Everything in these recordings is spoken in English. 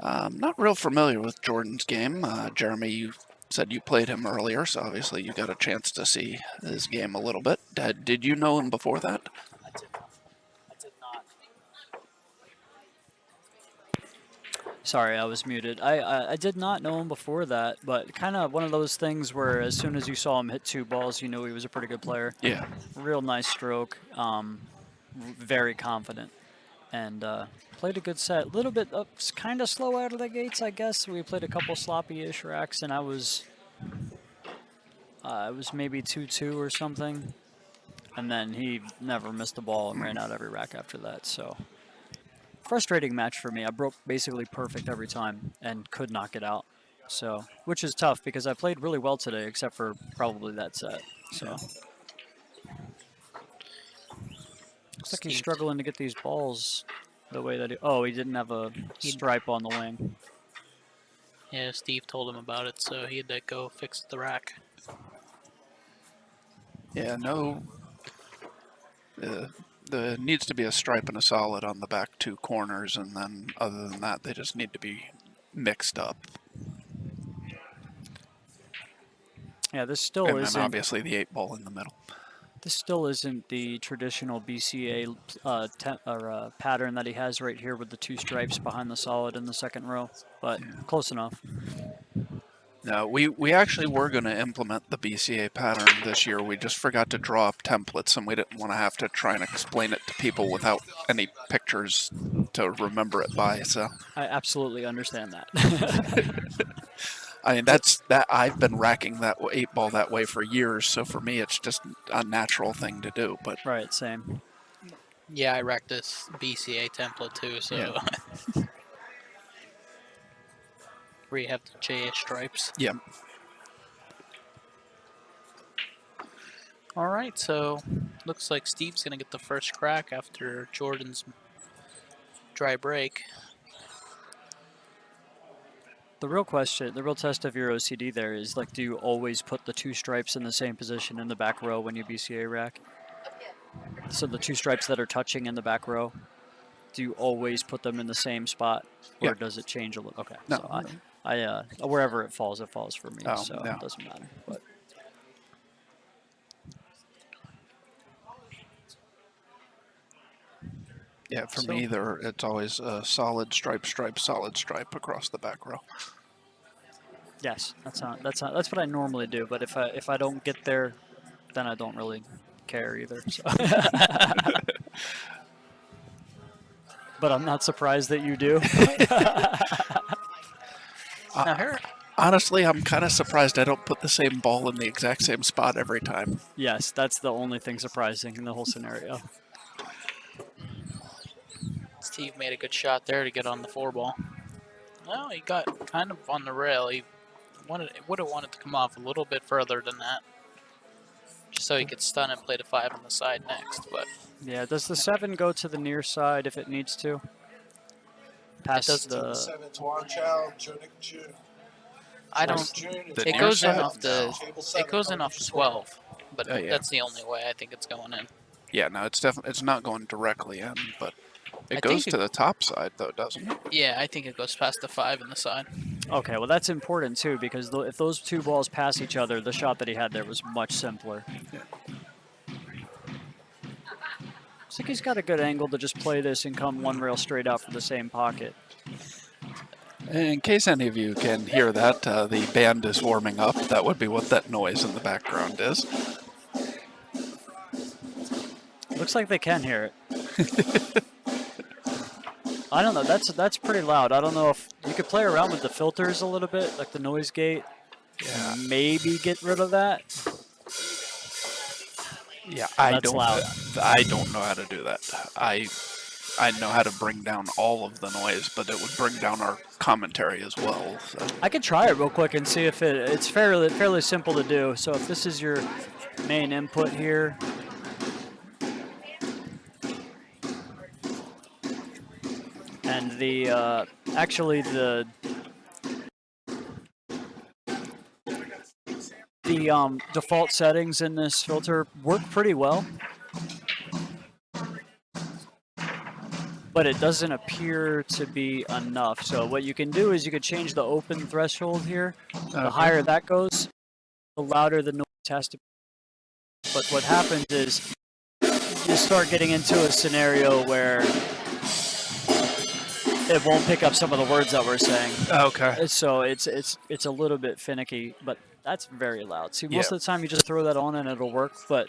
Not real familiar with Jordan's game. Jeremy, you said you played him earlier, so obviously you got a chance to see his game a little bit. Did you know him before that? I did not. I did not. Sorry, I was muted. I did not know him before that, but kind of one of those things where as soon as you saw him hit 2 balls, you knew he was a pretty good player. Yeah. Real nice stroke. Very confident. And played a good set. A little bit kind of slow out of the gates, I guess. We played a couple sloppy-ish racks, and it was maybe 2-2 or something. And then he never missed a ball and ran out every rack after that. So frustrating match for me. I broke basically perfect every time and could not get out. So, which is tough because I played really well today, except for probably that set. So. Looks like he's struggling to get these balls the way that he didn't have a stripe on the wing. Yeah, Steve told him about it, so he had to go fix the rack. Yeah, no. There needs to be a stripe and a solid on the back 2 corners, and then other than that, they just need to be mixed up. Yeah, this still and isn't. And obviously the 8-ball in the middle. This still isn't the traditional BCA pattern that he has right here with the 2 stripes behind the solid in the second row, but close enough. No, we actually were going to implement the BCA pattern this year. We just forgot to draw up templates, and we didn't want to have to try and explain it to people without any pictures to remember it by. So I absolutely understand that. I mean, I've been racking that 8-ball that way for years, so for me it's just a natural thing to do. But right, same. Yeah, I racked this BCA template too, so yeah. where you have the JS stripes. Yeah. All right, so looks like Steve's gonna get the first crack after Jordan's dry break. The real question, the real test of your OCD there is, like, do you always put the 2 stripes in the same position in the back row when you BCA rack? So the 2 stripes that are touching in the back row, do you always put them in the same spot, or does it change a little? Okay, no, so I wherever it falls for me, so yeah. it doesn't matter. But yeah, for me, it's always a solid stripe, solid stripe across the back row. yes, that's what I normally do. But if I don't get there, then I don't really care either. So. But I'm not surprised that you do. Honestly, I'm kind of surprised I don't put the same ball in the exact same spot every time. Yes, that's the only thing surprising in the whole scenario. Steve made a good shot there to get on the 4-ball. Well, he got kind of on the rail. He would have wanted to come off a little bit further than that, just so he could stun and play the 5 on the side next. But yeah, does the 7 go to the near side if it needs to? Past the 7's watch out, I don't. It goes in off the. It goes in off 12, but that's the only way I think it's going in. Yeah, no, it's not going directly in, but it goes to the top side though, doesn't it? Yeah, I think it goes past the 5 in the side. Okay, well that's important too, because if those 2 balls pass each other, the shot that he had there was much simpler. Yeah. Looks like he's got a good angle to just play this and come 1 rail straight out for the same pocket. In case any of you can hear that, the band is warming up. That would be what that noise in the background is. Looks like they can hear it. I don't know. That's pretty loud. I don't know if you could play around with the filters a little bit, like the noise gate. Yeah. Maybe get rid of that. Yeah, I don't know how to do that. I know how to bring down all of the noise, but it would bring down our commentary as well. So. I could try it real quick and see if it's fairly simple to do. So if this is your main input here. And the actually the default settings in this filter work pretty well. but it doesn't appear to be enough. So what you can do is you could change the open threshold here. The higher that goes, the louder the noise has to be. But what happens is you start getting into a scenario where it won't pick up some of the words that we're saying. Okay. So it's a little bit finicky, but that's very loud. See, most of the time you just throw that on and it'll work, but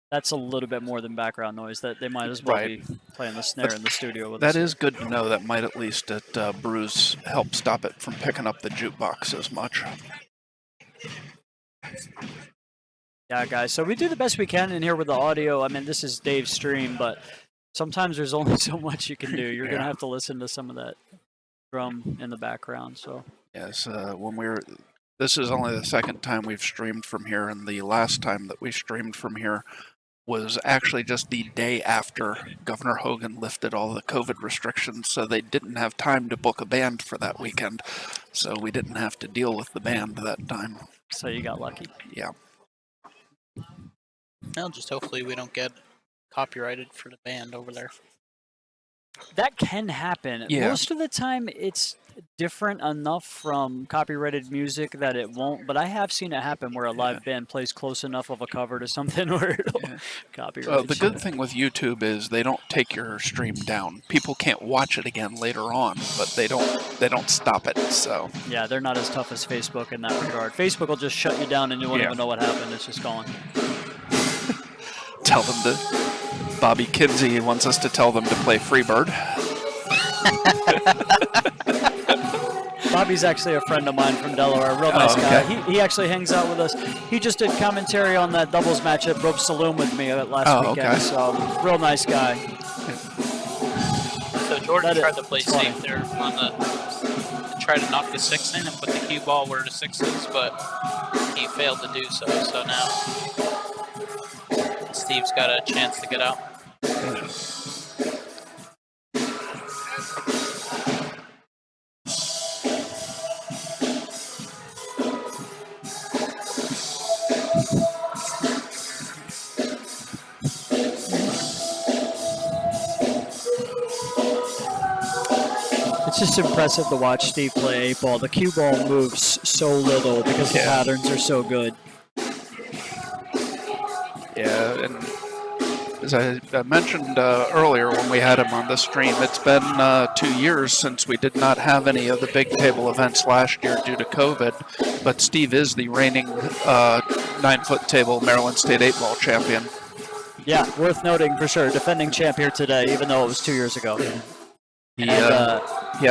that's a little bit more than background noise. That they might as well be playing the snare in the studio with us. That is good to know. That might at least at Brews help stop it from picking up the jukebox as much. Yeah, guys. So we do the best we can in here with the audio. I mean, this is Dave's stream, but sometimes there's only so much you can do. You're gonna have to listen to some of that drum in the background. So yes, this is only the second time we've streamed from here, and the last time that we streamed from here was actually just the day after Governor Hogan lifted all the COVID restrictions, so they didn't have time to book a band for that weekend. So we didn't have to deal with the band that time. So you got lucky. Yeah. Well, just hopefully we don't get copyrighted for the band over there. That can happen. Yeah. Most of the time, it's different enough from copyrighted music that it won't. But I have seen it happen where a live band plays close enough of a cover to something where it'll copyright. Well, the good thing with YouTube is they don't take your stream down. People can't watch it again later on, but they don't stop it. So yeah, they're not as tough as Facebook in that regard. Facebook will just shut you down and you won't even know what happened. It's just gone. Tell them to. Bobby Kinsey wants us to tell them to play Freebird. Bobby's actually a friend of mine from Delaware, real nice guy. He actually hangs out with us. He just did commentary on that doubles match at Rope Saloon with me last weekend. So real nice guy. So Jordan tried to play safe there on try to knock the 6 in and put the cue ball where the 6 is, but he failed to do so. So now Steve's got a chance to get out. It's just impressive to watch Steve play 8-ball. The cue ball moves so little because the patterns are so good. Yeah, and as I mentioned earlier when we had him on the stream, it's been 2 years since we did not have any of the big table events last year due to COVID, but Steve is the reigning 9-foot table Maryland State 8-ball champion. Yeah, worth noting for sure. Defending champ here today, even though it was 2 years ago. He had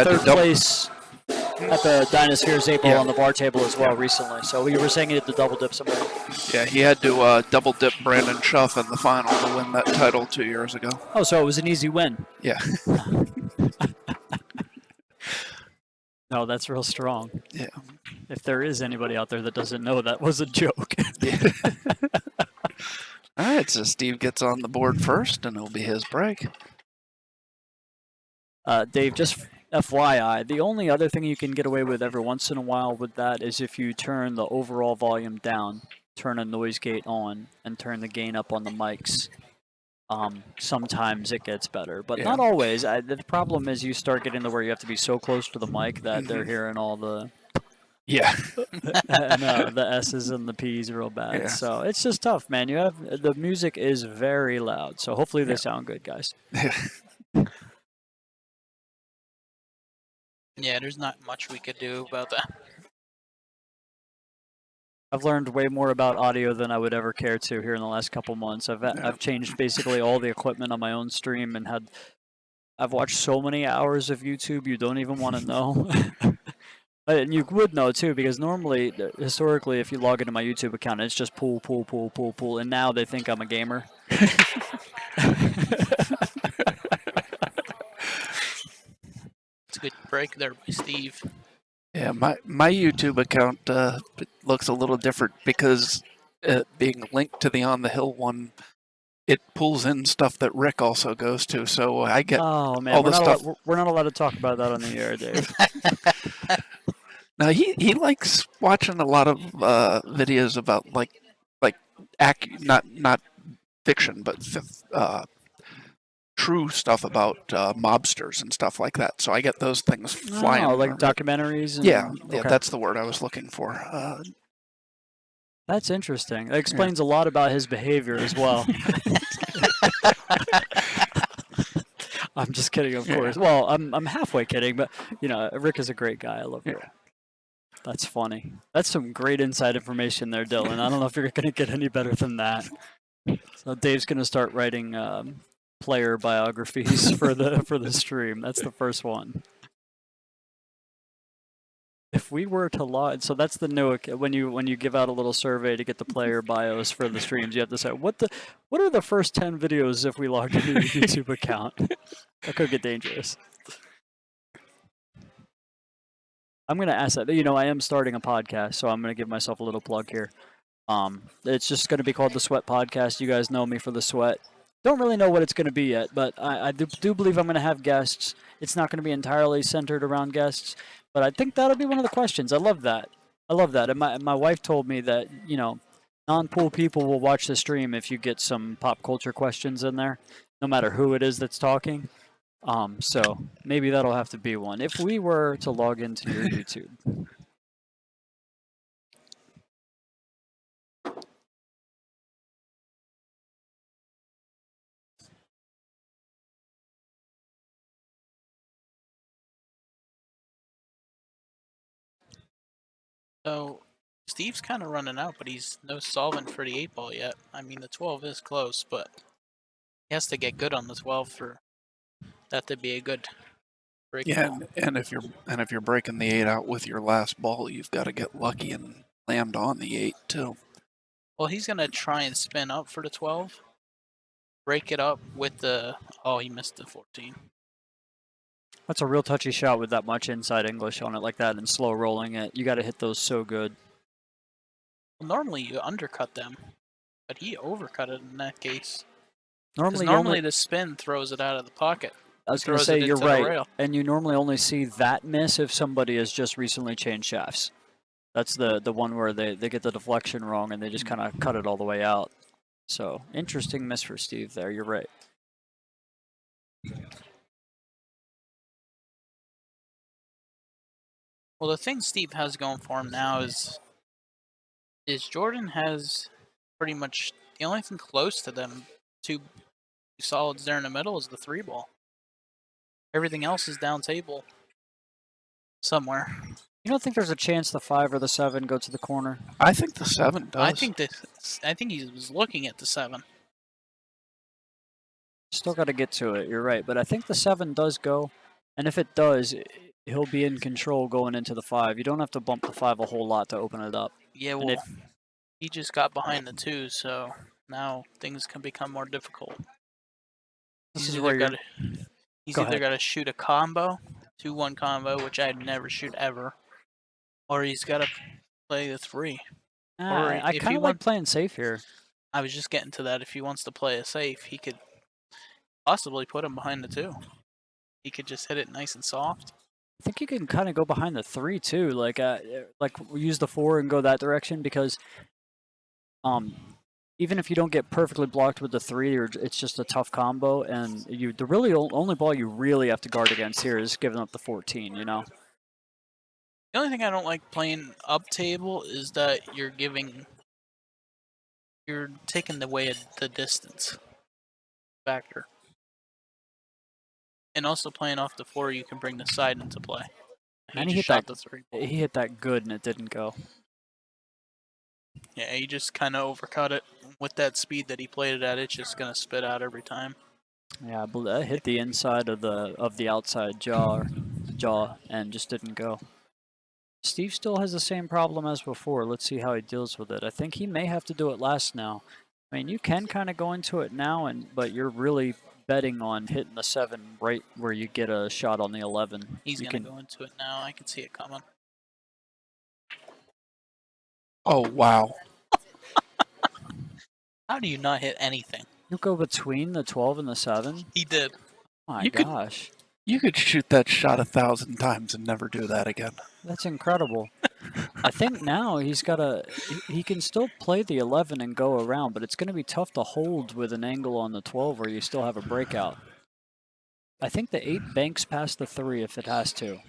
third place at the Dynaspheres 8-ball on the bar table as well recently. So you were saying he had to double dip somebody. Yeah, he had to double dip Brandon Schuff in the final to win that title 2 years ago. Oh, so it was an easy win. Yeah. No, that's real strong. Yeah. If there is anybody out there that doesn't know, that was a joke. All right, so Steve gets on the board first, and it'll be his break. Dave, just FYI, the only other thing you can get away with every once in a while with that is if you turn the overall volume down, turn a noise gate on, and turn the gain up on the mics. Sometimes it gets better, but not always. The problem is you start getting to where you have to be so close to the mic that they're hearing all the and, the S's and the P's real bad. Yeah. So it's just tough, man. The music is very loud, so hopefully they sound good, guys. Yeah, there's not much we could do about that. I've learned way more about audio than I would ever care to here in the last couple months. I've changed basically all the equipment on my own stream and I've watched so many hours of YouTube you don't even want to know. And you would know too, because normally, historically, if you log into my YouTube account, it's just pull, pull, pull, pull, pull, and now they think I'm a gamer. It's a good break there by Steve. Yeah, my YouTube account looks a little different because being linked to the On the Hill one, it pulls in stuff that Rick also goes to, so I get all the stuff. We're not allowed to talk about that on the air, Dave. Now he likes watching a lot of videos about not fiction, but true stuff about mobsters and stuff like that. So I get those things flying. Oh, like documentaries? And, yeah, okay. that's the word I was looking for. That's interesting. That explains a lot about his behavior as well. I'm just kidding, of course. Well, I'm halfway kidding, but you know, Rick is a great guy. I love Rick. That's funny. That's some great inside information there, Dylan. I don't know if you're going to get any better than that. So Dave's going to start writing player biographies for the stream. That's the first one. If we were to log, so that's the new when you give out a little survey to get the player bios for the streams, you have to say what are the first 10 videos if we logged into your YouTube account. That could get dangerous. I'm gonna ask that. You know, I am starting a podcast, so I'm gonna give myself a little plug here. It's just gonna be called the Sweat Podcast. You guys know me for the Sweat. Don't really know what it's gonna be yet, but I do believe I'm gonna have guests. It's not gonna be entirely centered around guests. But I think that'll be one of the questions. I love that. I love that. And my wife told me that, you know, non-pool people will watch the stream if you get some pop culture questions in there, no matter who it is that's talking. So maybe that'll have to be one. If we were to log into your YouTube. So Steve's kind of running out, but he's no solvent for the 8-ball yet. I mean, the 12 is close, but he has to get good on the 12 for that to be a good break. Yeah, and if you're breaking the 8 out with your last ball, you've got to get lucky and land on the 8 too. Well, he's gonna try and spin up for the 12, break it up with the. Oh, he missed the 14. That's a real touchy shot with that much inside English on it like that and slow rolling it. You got to hit those so good. Well, normally you undercut them, but he overcut it in that case. Normally the spin throws it out of the pocket. I was going to say, you're into the right. rail. And you normally only see that miss if somebody has just recently changed shafts. That's the one where they get the deflection wrong and they just kind of cut it all the way out. So, interesting miss for Steve there. You're right. Well, the thing Steve has going for him now is Jordan has pretty much the only thing close to them, two solids there in the middle, is the 3-ball. Everything else is down table somewhere. You don't think there's a chance the 5 or the 7 go to the corner? I think the 7 does. I think he was looking at the 7. Still got to get to it. You're right, but I think the 7 does go, and if it does, he'll be in control going into the 5. You don't have to bump the 5 a whole lot to open it up. Yeah, well, he just got behind the 2, so now things can become more difficult. He's either got to shoot a combo, 2-1 combo, which I'd never shoot ever, or he's got to play the 3. I kind of like playing safe here. I was just getting to that. If he wants to play a safe, he could possibly put him behind the 2. He could just hit it nice and soft. I think you can kind of go behind the 3 too, like use the 4 and go that direction because, even if you don't get perfectly blocked with the 3, it's just a tough combo, and the really only ball you really have to guard against here is giving up the 14. You know. The only thing I don't like playing up table is that you're taking away the distance factor. And also playing off the 4, you can bring the side into play. And he hit the 3. He hit that good, and it didn't go. Yeah, he just kind of overcut it with that speed that he played it at. It's just gonna spit out every time. Yeah, I hit the inside of the outside jaw, and just didn't go. Steve still has the same problem as before. Let's see how he deals with it. I think he may have to do it last now. I mean, you can kind of go into it now, but you're really betting on hitting the 7 right where you get a shot on the 11. He's going to go into it now. I can see it coming. Oh, wow. How do you not hit anything? You go between the 12 and the 7? He did. Oh my gosh. You could shoot that shot 1,000 times and never do that again. That's incredible. I think now he can still play the 11 and go around, but it's going to be tough to hold with an angle on the 12 where you still have a breakout. I think the 8 banks past the 3 if it has to.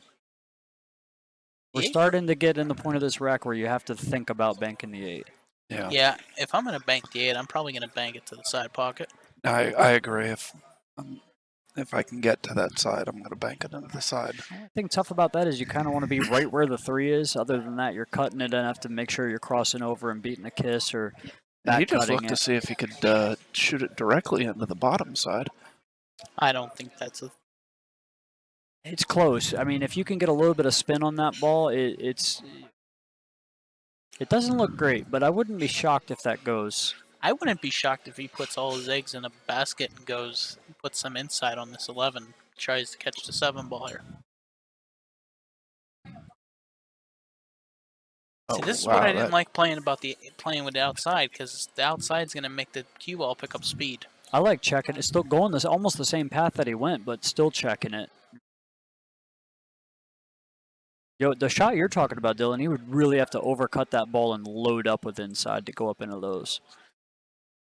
We're Yeah. starting to get in the point of this rack where you have to think about banking the 8. Yeah, Yeah, if I'm going to bank the 8, I'm probably going to bank it to the side pocket. I agree. If I can get to that side, I'm going to bank it into the side. The only thing tough about that is you kind of want to be right where the 3 is. Other than that, you're cutting it enough to make sure you're crossing over and beating a kiss or And he back just cutting looked to it. see if he could shoot it directly into the bottom side. I don't think that's a... It's close. I mean, if you can get a little bit of spin on that ball, it doesn't look great, but I wouldn't be shocked if that goes. I wouldn't be shocked if he puts all his eggs in a basket and puts some inside on this 11, tries to catch the 7 ball here. See, this is what I didn't like playing with the outside, because the outside's going to make the cue ball pick up speed. I like checking. It's still going almost the same path that he went, but still checking it. Yo, the shot you're talking about, Dylan, he would really have to overcut that ball and load up with inside to go up into those.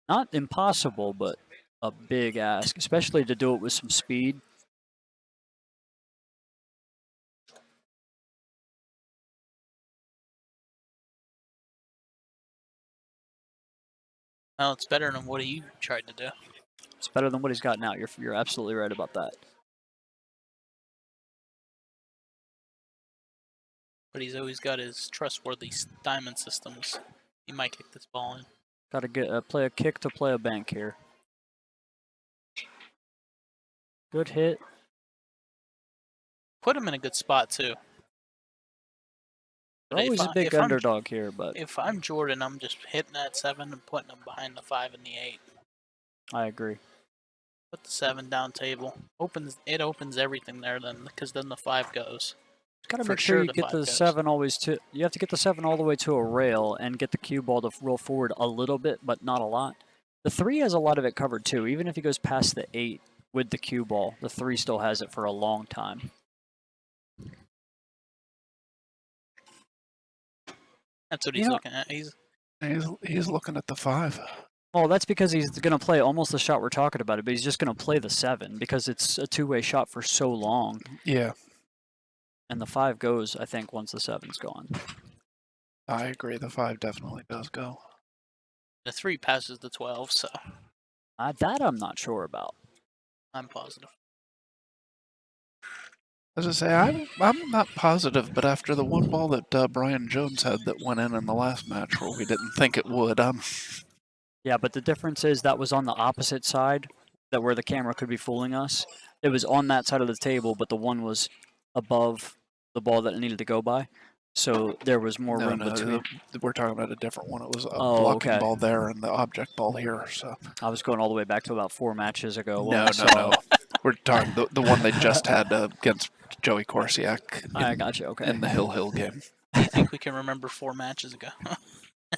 Not impossible, but a big ask, especially to do it with some speed. Well, it's better than what he tried to do. It's better than what he's got now. You're absolutely right about that. But he's always got his trustworthy diamond systems. He might kick this ball in. Got to get play a kick to play a bank here. Good hit. Put him in a good spot, too. They're always a big underdog here, but if I'm Jordan, I'm just hitting that 7 and putting him behind the 5 and the 8. I agree. Put the 7 down table. It opens everything there then, because then the 5 goes. Got to make sure you get the 7 always to. You have to get the 7 all the way to a rail and get the cue ball to roll forward a little bit, but not a lot. The 3 has a lot of it covered too. Even if he goes past the 8 with the cue ball, the 3 still has it for a long time. That's what he's looking at. He's looking at the 5. Well, that's because he's going to play almost the shot we're talking about it, but he's just going to play the 7 because it's a two-way shot for so long. Yeah. And the 5 goes, I think, once the 7's gone. I agree. The 5 definitely does go. The 3 passes the 12, so That I'm not sure about. I'm positive. As I say, I'm not positive, but after the one ball that Brian Jones had that went in the last match where we didn't think it would, Yeah, but the difference is that was on the opposite side, that where the camera could be fooling us. It was on that side of the table, but the one was above the ball that it needed to go by. So there was more room between. We're talking about a different one. It was a blocking ball there and the object ball here. So I was going all the way back to about 4 matches ago. No. We're talking the one they just had against Joey Korsiak. I got you. Okay. In the Hill game. I think we can remember 4 matches ago.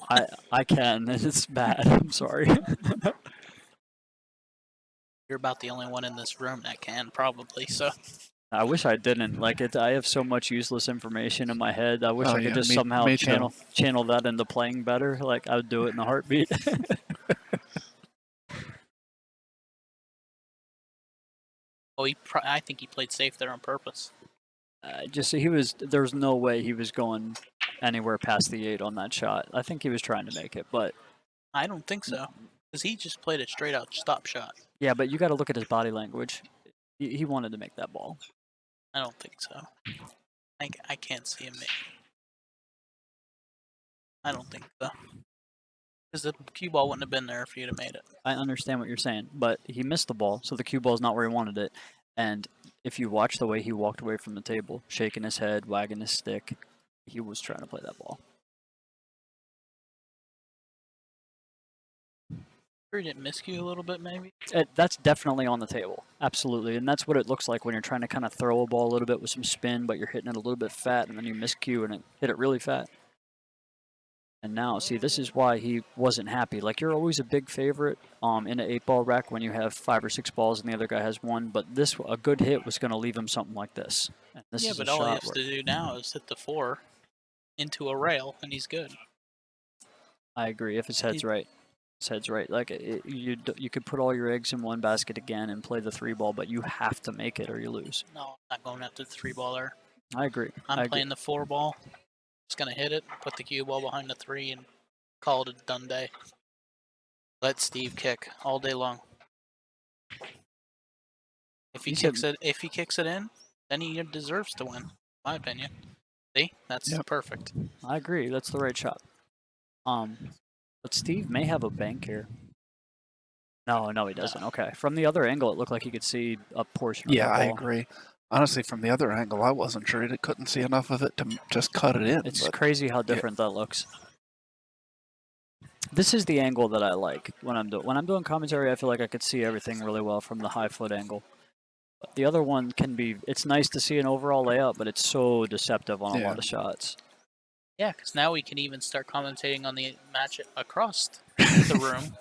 I can. It's bad. I'm sorry. You're about the only one in this room that can, probably. So I wish I didn't. I have so much useless information in my head. I wish I could just somehow channel that into playing better. I would do it in a heartbeat. Well, I think he played safe there on purpose. There's no way he was going anywhere past the 8 on that shot. I think he was trying to make it, but I don't think so, because he just played a straight out stop shot. Yeah, but you got to look at his body language. He wanted to make that ball. I don't think so. I can't see him make. I don't think so. Because the cue ball wouldn't have been there if he'd have made it. I understand what you're saying, but he missed the ball, so the cue ball is not where he wanted it. And if you watch the way he walked away from the table, shaking his head, wagging his stick, he was trying to play that ball. He didn't miscue a little bit, maybe? That's definitely on the table. Absolutely. And that's what it looks like when you're trying to kind of throw a ball a little bit with some spin, but you're hitting it a little bit fat, and then you miscue and hit it really fat. And now, see, this is why he wasn't happy. You're always a big favorite in an 8-ball rack when you have 5 or 6 balls and the other guy has 1, but a good hit was going to leave him something like this. And this is but all he has to do now is hit the 4 into a rail, and he's good. I agree, if his head's right. Said's right. Like you could put all your eggs in one basket again and play the 3-ball, but you have to make it or you lose. No, I'm not going after the 3-baller. I agree. I'm playing the 4-ball. Just gonna hit it, put the cue ball behind the 3, and call it a done day. Let Steve kick all day long. If he kicks it in, then he deserves to win. My opinion. See, that's perfect. I agree. That's the right shot. But Steve may have a bank here. No, he doesn't. Okay. From the other angle, it looked like he could see a portion of the ball. Yeah, I agree. Honestly, from the other angle, I wasn't sure. He couldn't see enough of it to just cut it in. It's crazy how different that looks. This is the angle that I like when I'm doing commentary. I feel like I could see everything really well from the high foot angle. But the other one can be. It's nice to see an overall layout, but it's so deceptive on a lot of shots. Yeah, because now we can even start commentating on the match across the room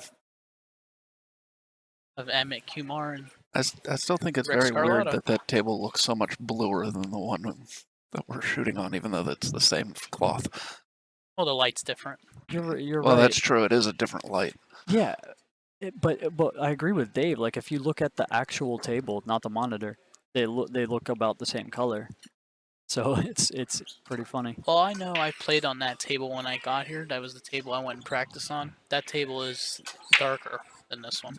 of Emmett Kumar and I still think it's Rick very weird Scarlatta. that table looks so much bluer than the one that we're shooting on, even though it's the same cloth. Well, the light's different. You're Well, right. that's true. It is a different light. Yeah, but I agree with Dave. Like if you look at the actual table, not the monitor, they look about the same color. So it's pretty funny. Well, I know I played on that table when I got here. That was the table I went and practiced on. That table is darker than this one.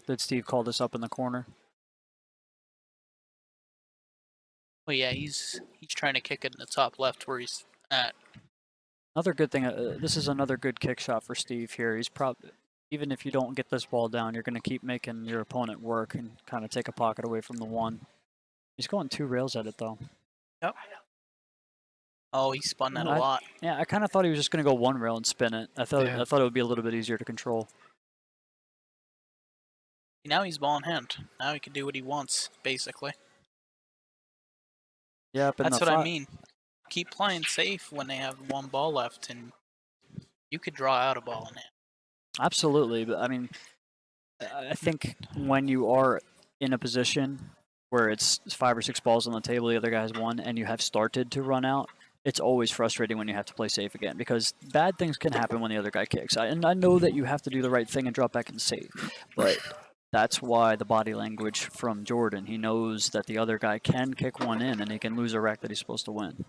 Did Steve call this up in the corner? Well, yeah, he's trying to kick it in the top left where he's at. Another good thing. This is another good kick shot for Steve here. He's probably, even if you don't get this ball down, you're going to keep making your opponent work and kind of take a pocket away from the one. He's going 2 rails at it though. Yep. Oh, he spun that a lot. Yeah, I kind of thought he was just going to go 1 rail and spin it. I thought it would be a little bit easier to control. Now he's ball in hand. Now he can do what he wants, basically. Yeah, that's what I mean. Keep playing safe when they have 1 ball left, and you could draw out a ball in hand. Absolutely, but I mean, I think when you are in a position where it's 5 or 6 balls on the table, the other guy has 1, and you have started to run out, it's always frustrating when you have to play safe again because bad things can happen when the other guy kicks. And I know that you have to do the right thing and drop back and save, but that's why the body language from Jordan. He knows that the other guy can kick 1 in and he can lose a rack that he's supposed to win.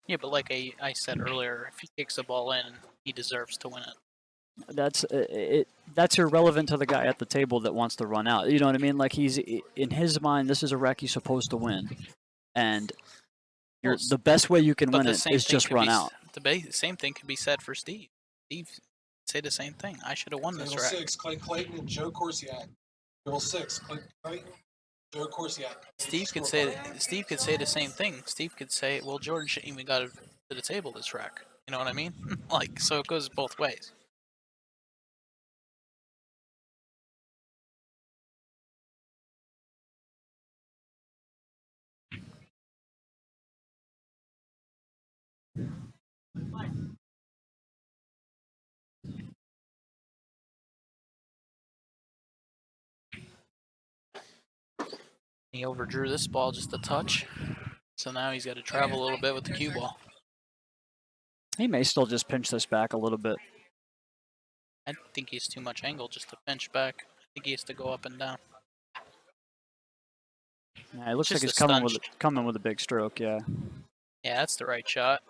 Yeah, but like I said earlier, if he kicks the ball in, he deserves to win it. That's irrelevant to the guy at the table that wants to run out. You know what I mean? Like he's in his mind, this is a rack he's supposed to win, and the best way you can win it is just run out. The same thing could be said for Steve. Steve say the same thing. I should have won this rack. 6, Clay Clayton and Joe Corsiak. Table 6, Clay Clayton, Joe Corsiak. Steve could say the same thing. Steve could say, "Well, Jordan shouldn't even got to the table this rack." You know what I mean? Like, so it goes both ways. He overdrew this ball just a touch, so now he's got to travel a little bit with the cue ball. He may still just pinch this back a little bit. I think he's too much angle just to pinch back. I think he has to go up and down. Yeah, it looks like Just he's a coming with a big stroke. Yeah. Yeah, that's the right shot.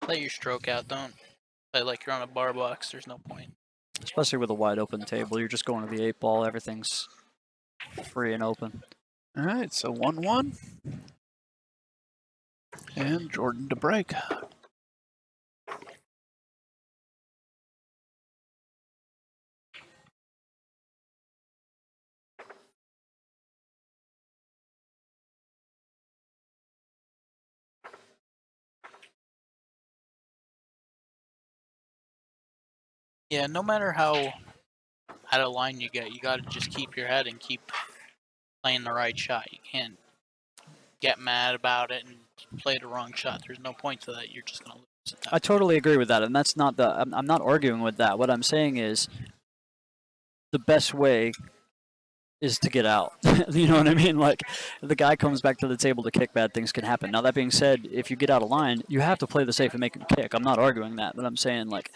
Let your stroke out. Don't play like you're on a bar box. There's no point. Especially with a wide open table, you're just going to the 8-ball. Everything's free and open. All right, so 1-1. And Jordan to break. Yeah, no matter how out of line you get, you got to just keep your head and keep playing the right shot. You can't get mad about it and play the wrong shot. There's no point to that. You're just going to lose at that. I totally agree with that, and that's not the. I'm not arguing with that. What I'm saying is, the best way is to get out. You know what I mean? Like, the guy comes back to the table to kick, bad things can happen. Now, that being said, if you get out of line, you have to play the safe and make him kick. I'm not arguing that, but I'm saying, like,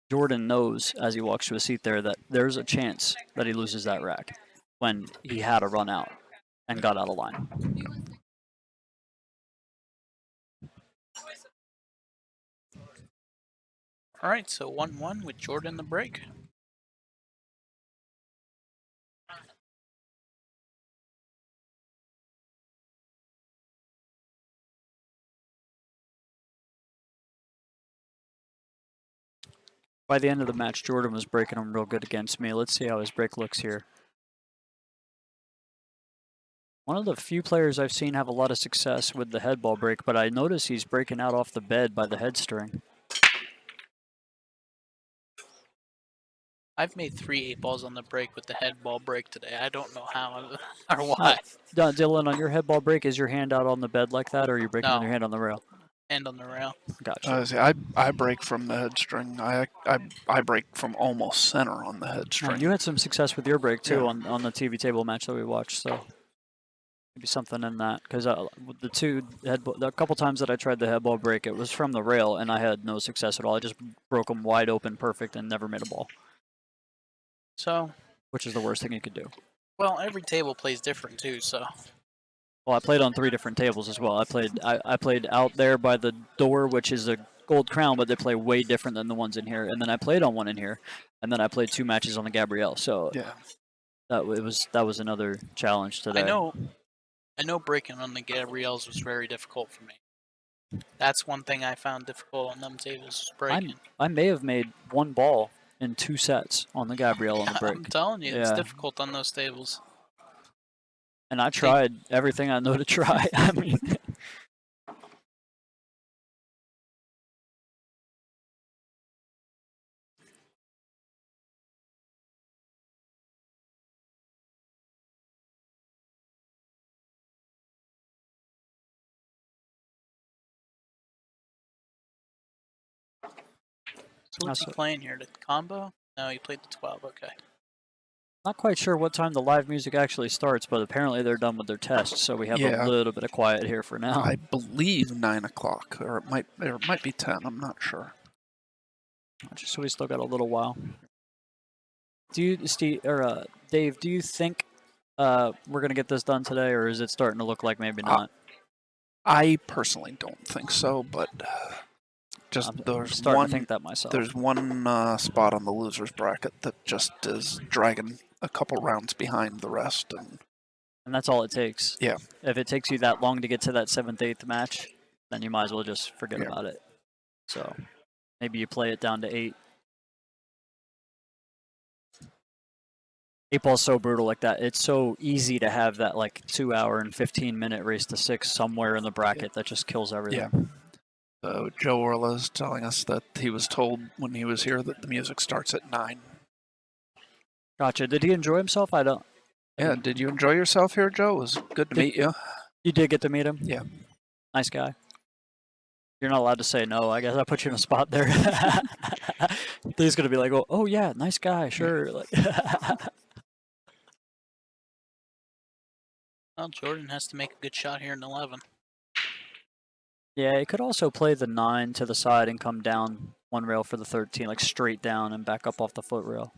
Jordan knows as he walks to a seat there that there's a chance that he loses that rack when he had a run out and got out of line. All right, so 1-1 with Jordan the break. By the end of the match, Jordan was breaking him real good against me. Let's see how his break looks here. One of the few players I've seen have a lot of success with the head ball break, but I notice he's breaking out off the bed by the head string. I've made 3 8-balls on the break with the head ball break today. I don't know how or why. Dylan, on your head ball break, is your hand out on the bed like that, or are you breaking with No. your hand on the rail? Hand on the rail. Gotcha. See, I break from the head string. I break from almost center on the head string. And you had some success with your break too Yeah. on the TV table match that we watched, so maybe something in that. Because the couple times that I tried the head ball break, it was from the rail, and I had no success at all. I just broke them wide open, perfect, and never made a ball, So, which is the worst thing you could do. well, every table plays different too, so. Well, I played on 3 different tables as well. I played out there by the door, which is a gold crown, but they play way different than the ones in here. And then I played on one in here, and then I played 2 matches on the Gabrielle. So Yeah. that was another challenge today. I know breaking on the Gabrielles was very difficult for me. That's one thing I found difficult on them tables, breaking. I may have made 1 ball in 2 sets on the Gabrielle on the break. I'm telling you, it's Yeah. difficult on those tables. And I tried everything I know to try. I mean, So what's he That's- playing here? The combo? No, he played the 12. Okay. not quite sure what time the live music actually starts, but apparently they're done with their tests, so we have Yeah. a little bit of quiet here for now. I believe 9 o'clock, or it might be 10. I'm not sure. So we still got a little while. Do you, Steve or Dave? Do you think we're gonna get this done today, or is it starting to look like maybe not? I personally don't think so, but just I'm there's starting one to think that myself. there's one spot on the losers bracket that just is dragging a couple rounds behind the rest, And that's all it takes. Yeah. If it takes you that long to get to that 7th, 8th match, then you might as well just forget Yeah. about it. So maybe you play it down to 8. 8-ball's so brutal like that. It's so easy to have that like 2 hour and 15-minute race to 6 somewhere in the bracket that just kills everything. So Joe Orla's telling us that he was told when he was here that the music starts at 9. Gotcha. Did he enjoy himself? I don't. Yeah, did you enjoy yourself here, Joe? It was good to meet you. You did get to meet him? Yeah. Nice guy. You're not allowed to say no. I guess I put you in a spot there. He's going to be like, oh yeah, nice guy, sure. Like, Well, Jordan has to make a good shot here in 11. yeah, he could also play the 9 to the side and come down 1 rail for the 13, like straight down and back up off the foot rail.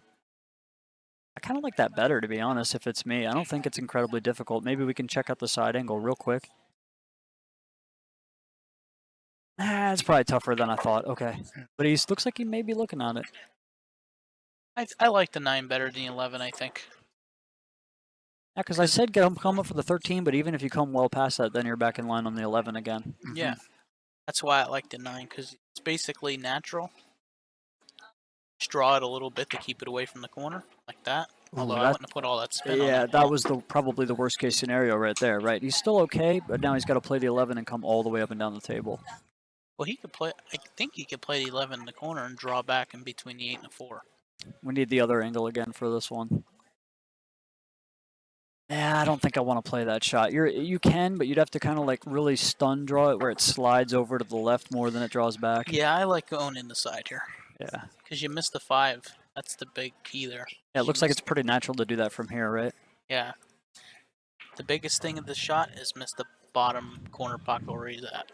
I kind of like that better, to be honest, if it's me. I don't think it's incredibly difficult. Maybe we can check out the side angle real quick. It's probably tougher than I thought. Okay. But he looks like he may be looking at it. I like the 9 better than the 11, I think. Yeah, because I said come up for the 13, but even if you come well past that, then you're back in line on the 11 again. Mhm. Yeah. That's why I like the 9, because it's basically natural. Just draw it a little bit to keep it away from the corner, like that. Although I that- wouldn't have put all that spin on Yeah, that that ball. was probably the worst case scenario right there, right? He's still okay, but now he's got to play the 11 and come all the way up and down the table. Well, he could play. I think he could play the 11 in the corner and draw back in between the 8 and the 4. We need the other angle again for this one. Yeah, I don't think I want to play that shot. You can, but you'd have to kind of like really stun draw it where it slides over to the left more than it draws back. Yeah, I like going in the side here Yeah. because you missed the 5. That's the big key there. Yeah, it looks like it's pretty natural to do that from here, right? Yeah. The biggest thing of the shot is miss the bottom corner pocket where he's at.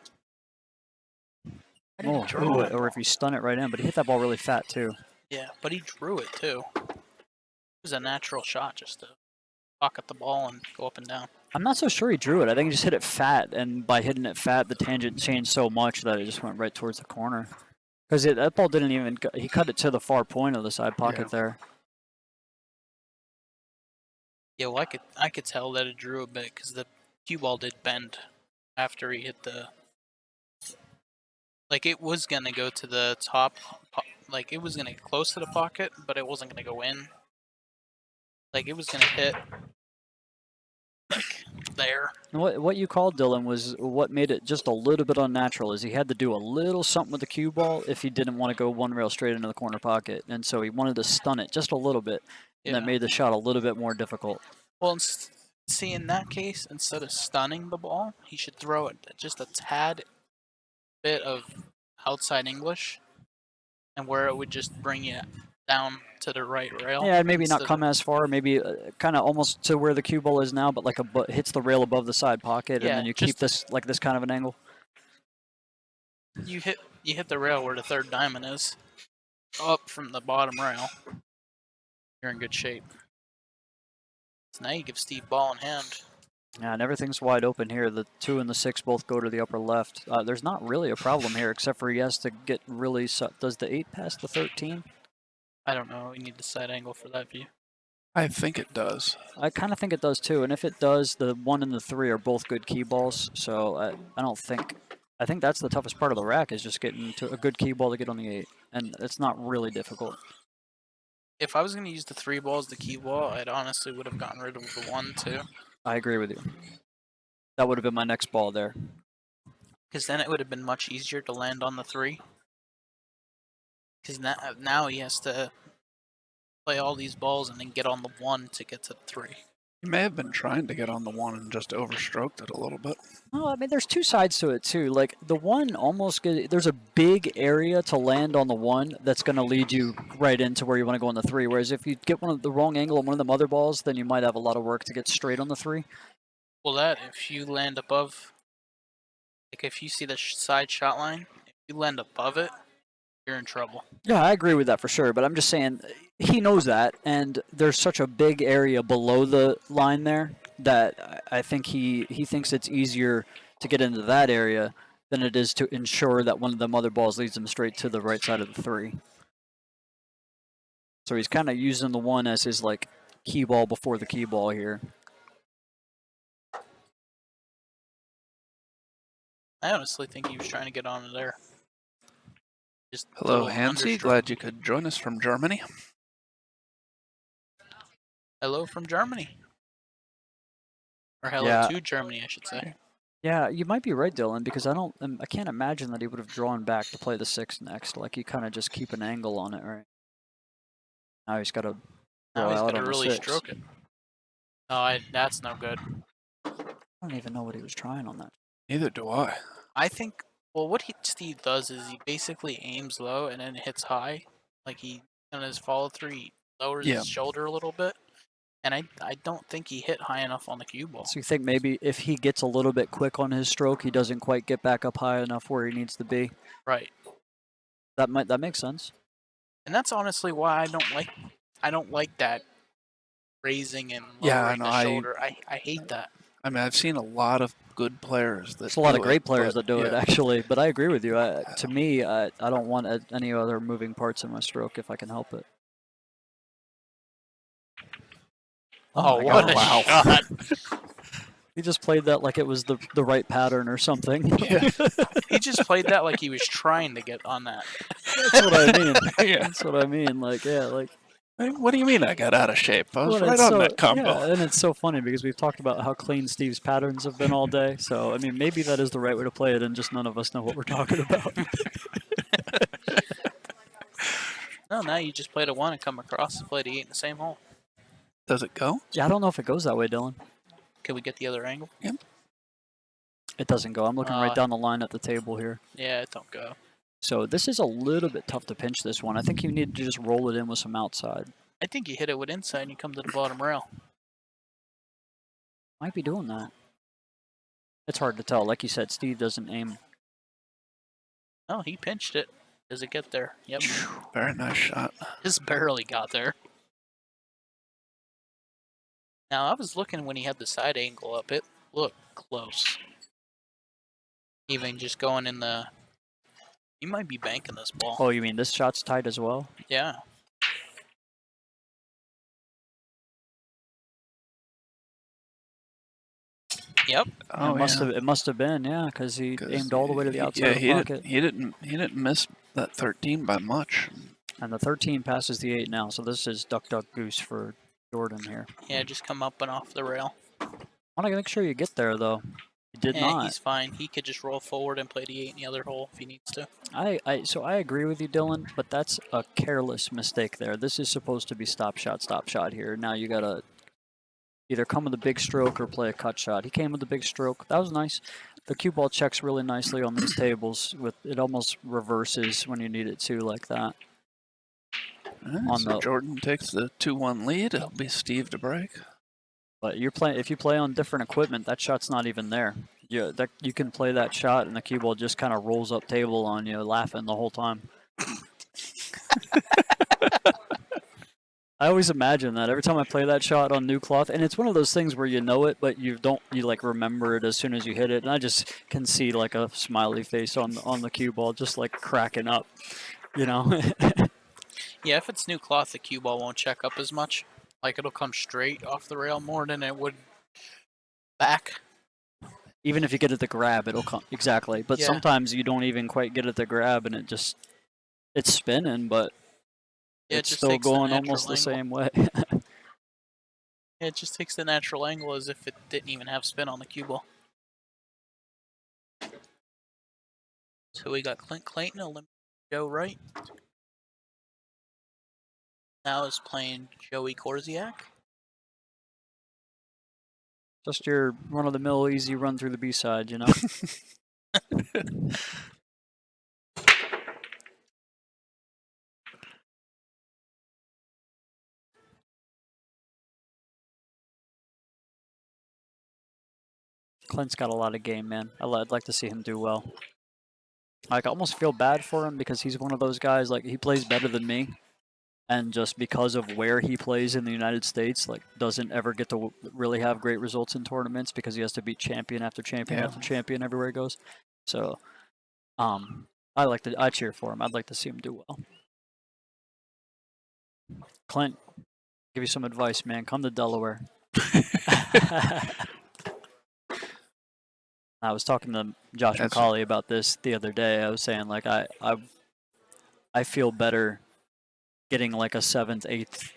I didn't Oh, draw it. or if you stun it right in, but he hit that ball really fat too. Yeah, but he drew it too. It was a natural shot just to pocket the ball and go up and down. I'm not so sure he drew it. I think he just hit it fat, and by hitting it fat, the tangent changed so much that it just went right towards the corner. Because that ball didn't even, he cut it to the far point of the side pocket there. Yeah, well, I could tell that it drew a bit because the cue ball did bend after he hit the. Like it was gonna go to the top, like it was gonna get close to the pocket, but it wasn't gonna go in. Like it was gonna hit like there. And what you called, Dylan, was what made it just a little bit unnatural is he had to do a little something with the cue ball if he didn't want to go one rail straight into the corner pocket. And so he wanted to stun it just a little bit, and Yeah. that made the shot a little bit more difficult. Well, see, in that case, instead of stunning the ball, he should throw it just a tad bit of outside English, and where it would just bring you down to the right rail. Yeah, and maybe not instead come as far, maybe kind of almost to where the cue ball is now, but like hits the rail above the side pocket, Yeah, and then you keep this like this kind of an angle. You hit the rail where the third diamond is, up from the bottom rail. You're in good shape. So now you give Steve ball in hand. Yeah, and everything's wide open here. The 2 and the 6 both go to the upper left. There's not really a problem here, except for he has to get really. Does the 8 pass the 13? I don't know. We need the side angle for that view. I think it does. I kind of think it does too. And if it does, the 1 and the 3 are both good key balls. So I don't think. I think that's the toughest part of the rack is just getting to a good key ball to get on the 8, and it's not really difficult. If I was going to use the 3 balls, the key ball, I'd honestly would have gotten rid of the 1 too. I agree with you. That would have been my next ball there. Because then it would have been much easier to land on the 3. Because now he has to play all these balls and then get on the 1 to get to the 3. He may have been trying to get on the 1 and just overstroked it a little bit. Well, I mean, there's two sides to it too. Like the 1 almost there's a big area to land on the 1 that's going to lead you right into where you want to go on the 3. Whereas if you get the wrong angle on one of them other balls, then you might have a lot of work to get straight on the 3. Well, if you land above, like if you see the side shot line, if you land above it, you're in trouble. Yeah, I agree with that for sure. But I'm just saying he knows that, and there's such a big area below the line there that I think he thinks it's easier to get into that area than it is to ensure that one of them other balls leads him straight to the right side of the 3. So he's kind of using the 1 as his like key ball before the key ball here. I honestly think he was trying to get onto there. Just a Hello, little Hansi. understroke. Glad you could join us from Germany. Hello from Germany. Or hello Yeah. to Germany, I should say. Yeah, you might be right, Dylan, because I can't imagine that he would have drawn back to play the 6 next. Like you kind of just keep an angle on it, right? Now he's got to Now he's out got to on the really 6. stroke it. No, that's no good. I don't even know what he was trying on that. Neither do I. I think, well, what Steve does is he basically aims low and then hits high. Like he, on his follow through, he lowers Yeah. his shoulder a little bit. And I don't think he hit high enough on the cue ball. So you think maybe if he gets a little bit quick on his stroke, he doesn't quite get back up high enough where he needs to be? Right. That makes sense. And that's honestly why I don't like that raising and lowering Yeah, I know, the shoulder. I hate that. I mean, I've seen a lot of good players that There's a lot do of great it, players but that do it, yeah. actually. But I agree with you. To me, I don't want any other moving parts in my stroke if I can help it. Oh, my what a God. shot. He just played that like it was the right pattern or something. Yeah. He just played that like he was trying to get on that. That's what I mean. Yeah. That's what I mean. Like, yeah, like. What do you mean I got out of shape? I was Well, right it's on so, that combo. Yeah, and it's so funny because we've talked about how clean Steve's patterns have been all day. So, I mean, maybe that is the right way to play it, and just none of us know what we're talking about. No, now you just played a 1 and come across and played a 8 in the same hole. Does it go? Yeah, I don't know if it goes that way, Dylan. Can we get the other angle? It doesn't go. I'm looking right down the line at the table here. Yeah, it don't go. So this is a little bit tough to pinch this one. I think you need to just roll it in with some outside. I think you hit it with inside and you come to the bottom rail. Might be doing that. It's hard to tell. Like you said, Steve doesn't aim. Oh, he pinched it. Does it get there? Yep. Very nice shot. Just barely got there. Now, I was looking when he had the side angle up. It looked close. Even just going in the... He might be banking this ball. Oh, you mean this shot's tight as well? Yeah. Yep. Oh, It must have been, yeah, because he aimed all the way to the outside of the pocket. He didn't miss that 13 by much. And the 13 passes the 8 now, so this is duck, duck, goose for Jordan here. Yeah, just come up and off the rail. I want to make sure you get there, though. He did not. He's fine. He could just roll forward and play the 8 in the other hole if he needs to. So I agree with you, Dylan, but that's a careless mistake there. This is supposed to be stop shot here. Now you got to either come with a big stroke or play a cut shot. He came with a big stroke. That was nice. The cue ball checks really nicely on these tables. It almost reverses when you need it to, like that. So Jordan takes the 2-1 lead. It'll be Steve to break. But if you play on different equipment, that shot's not even there. You can play that shot and the cue ball just kind of rolls up table on you, laughing the whole time. I always imagine that every time I play that shot on new cloth, and it's one of those things where you know it, but you like remember it as soon as you hit it, and I just can see like a smiley face on the cue ball, just like cracking up, you know. Yeah, if it's new cloth, the cue ball won't check up as much. Like it'll come straight off the rail more than it would back. Even if you get at the grab, it'll come exactly. But Yeah. sometimes you don't even quite get at the grab, and it's spinning, but. Yeah, It's just still takes the going natural almost the angle. same way. Yeah, it just takes the natural angle as if it didn't even have spin on the cue ball. So we got Clint Clayton, eliminated Joe Wright. Now is playing Joey Korziak. Just your run-of-the-mill easy run through the B-side, you know? Clint's got a lot of game, man. I'd like to see him do well. Like, I almost feel bad for him because he's one of those guys, like, he plays better than me. And just because of where he plays in the United States, like, doesn't ever get to really have great results in tournaments because he has to beat champion after champion after champion everywhere he goes. So, I cheer for him. I'd like to see him do well. Clint, give you some advice, man. Come to Delaware. I was talking to Josh McCauley about this the other day. I was saying, like, I feel better getting like a 7th, 8th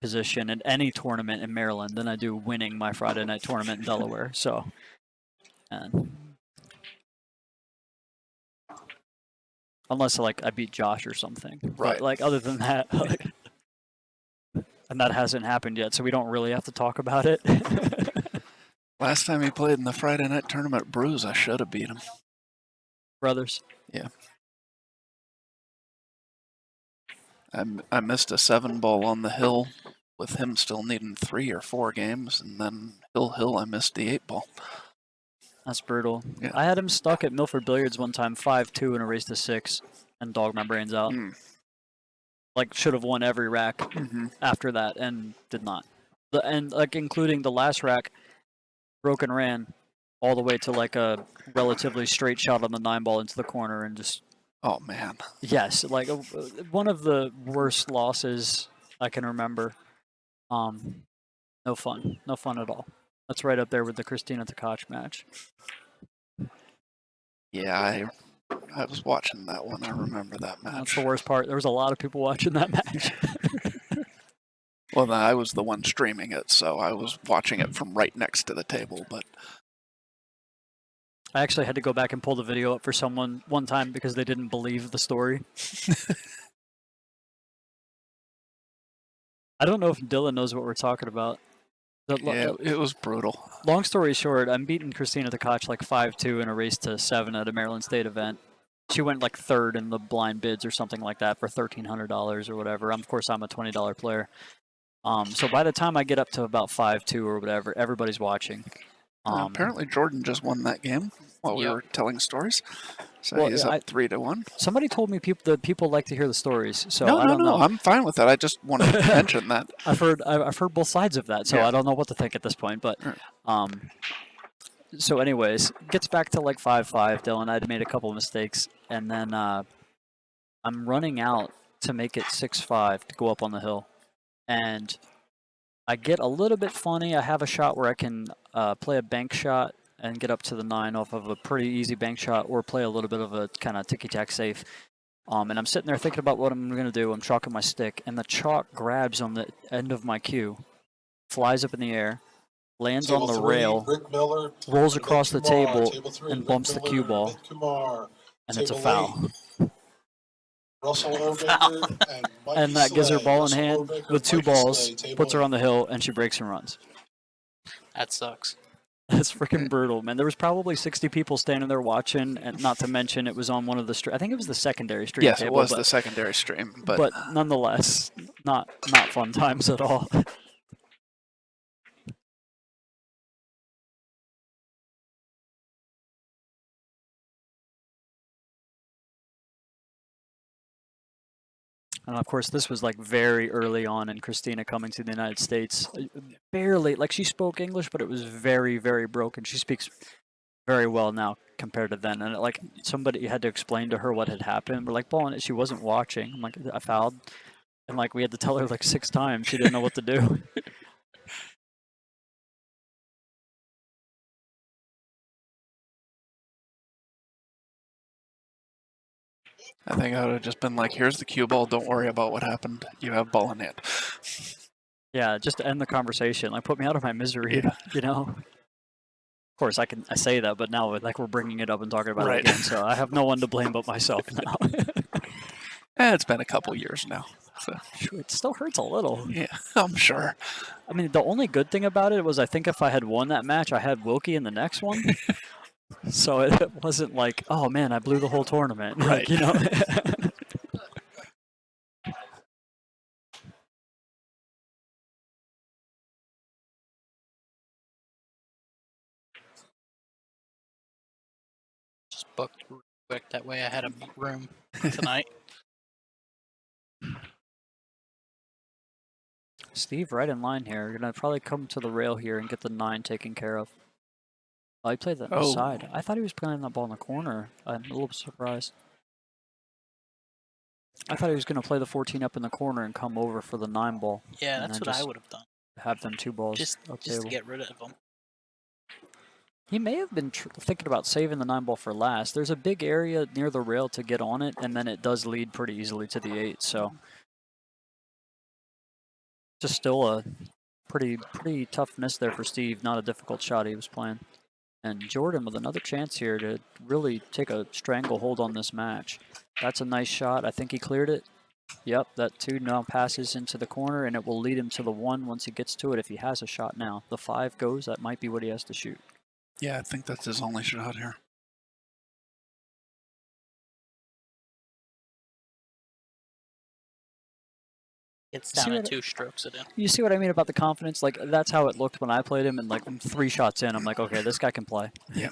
position in any tournament in Maryland than I do winning my Friday night tournament in Delaware. So, and unless like I beat Josh or something, Right. But, like, other than that, like, and that hasn't happened yet, so we don't really have to talk about it. Last time he played in the Friday night tournament at Brews, I should have beat him. Brothers. Yeah. I missed a 7-ball on the hill with him still needing 3 or 4 games, and then Hill I missed the 8-ball. That's brutal. Yeah. I had him stuck at Milford Billiards one time, 5-2 in a race to 6, and dogged my brains out. Like, should have won every rack after that, and did not. And like, including the last rack, broken ran all the way to like a relatively straight shot on the 9-ball into the corner, and just. Oh man. Yes, like one of the worst losses I can remember. No fun at all. That's right up there with the Christina Tkach match. Yeah, I was watching that one. I remember that match. That's the worst part. There was a lot of people watching that match. Well, I was the one streaming it, so I was watching it from right next to the table, but I actually had to go back and pull the video up for someone one time because they didn't believe the story. I don't know if Dylan knows what we're talking about. Yeah, it was brutal. Long story short, I'm beating Christina Tkach like 5-2 in a race to 7 at a Maryland State event. She went like 3rd in the blind bids or something like that for $1,300 or whatever. Of course, I'm a $20 player. So by the time I get up to about 5-2 or whatever, everybody's watching. Apparently, Jordan just won that game while we Yep. were telling stories. So Well, he's up 3-1. Somebody told me that people like to hear the stories, so No, I don't know. I'm fine with that. I just wanted to mention that. I've heard both sides of that, so Yeah. I don't know what to think at this point. But Right. so anyways, gets back to like 5-5. Dylan, I'd made a couple of mistakes, and then I'm running out to make it 6-5 to go up on the hill, and I get a little bit funny. I have a shot where I can play a bank shot and get up to the 9 off of a pretty easy bank shot, or play a little bit of a kind of ticky-tack safe. And I'm sitting there thinking about what I'm going to do. I'm chalking my stick, and the chalk grabs on the end of my cue, flies up in the air, lands on the 3, rail, Rick Miller, rolls across the Kumar, table, 3, and Rick bumps the cue Miller, ball, Amit Kumar, and it's a table foul. 8, Russell Obaker, and Mikey And that gives her Slay. ball in Russell hand Obaker, with 2 Mikey balls, Slay, table puts her 8. on the hill, and she breaks and runs. That sucks. That's freaking brutal, man. There was probably 60 people standing there watching, and not to mention it was on one of the I think it was the secondary stream Yes, table. it was the secondary stream, but nonetheless, not fun times at all. And of course, this was like very early on in Christina coming to the United States. Barely, like she spoke English, but it was very, very broken. She speaks very well now compared to then. And like somebody had to explain to her what had happened. We're like, well, and she wasn't watching. I'm like, I fouled. And like we had to tell her like 6 times. She didn't know what to do. I think I would have just been like, here's the cue ball. Don't worry about what happened. You have ball in hand. Yeah, just to end the conversation. Like put me out of my misery, Yeah. you know? Of course, I say that, but now like we're bringing it up and talking about Right. it again, so I have no one to blame but myself now. It's been a couple years now. So It still hurts a little. yeah, I'm sure. I mean, the only good thing about it was I think if I had won that match, I had Wilkie in the next one. So it wasn't like, oh man, I blew the whole tournament. Right. Like, you know? Just booked real quick. That way I had a room tonight. Steve, right in line here. You're going to probably come to the rail here and get the 9 taken care of. Oh, he played that on the side. I thought he was playing that ball in the corner. I'm a little surprised. I thought he was going to play the 14 up in the corner and come over for the 9 ball. Yeah, And that's then what I just would have done. Have them 2 balls Just up to table. get rid of them. He may have been thinking about saving the 9 ball for last. There's a big area near the rail to get on it, and then it does lead pretty easily to the 8. So just still a pretty tough miss there for Steve. Not a difficult shot he was playing. And Jordan with another chance here to really take a stranglehold on this match. That's a nice shot. I think he cleared it. Yep, that 2 now passes into the corner, and it will lead him to the 1 once he gets to it if he has a shot now. The 5 goes, that might be what he has to shoot. Yeah, I think that's his only shot here. It's down See to what- 2 strokes it in. You see what I mean about the confidence? Like, that's how it looked when I played him, and like 3 shots in, I'm like, okay, this guy can play. Yeah.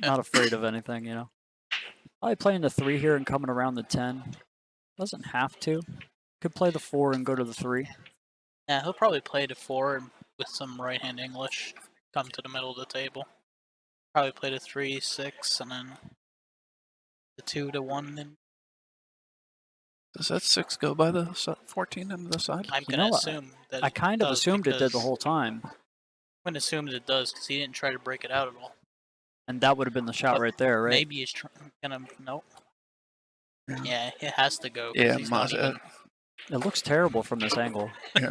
Not afraid of anything, you know. Probably playing the 3 here and coming around the 10. Doesn't have to. Could play the 4 and go to the 3. Yeah, he'll probably play to 4 with some right-hand English. Come to the middle of the table. Probably play to 3, 6, and then the 2 to 1. Then Does that 6 go by the 14 into the side? I'm You gonna know, assume that I kind of does assumed it did the because- whole time, I'm gonna assume that it does because he didn't try to break it out at all. and that would have been the shot But right there, right? Maybe he's gonna nope. Yeah, it has to go. 'Cause Yeah, he's not even, It looks terrible from this angle. Yeah.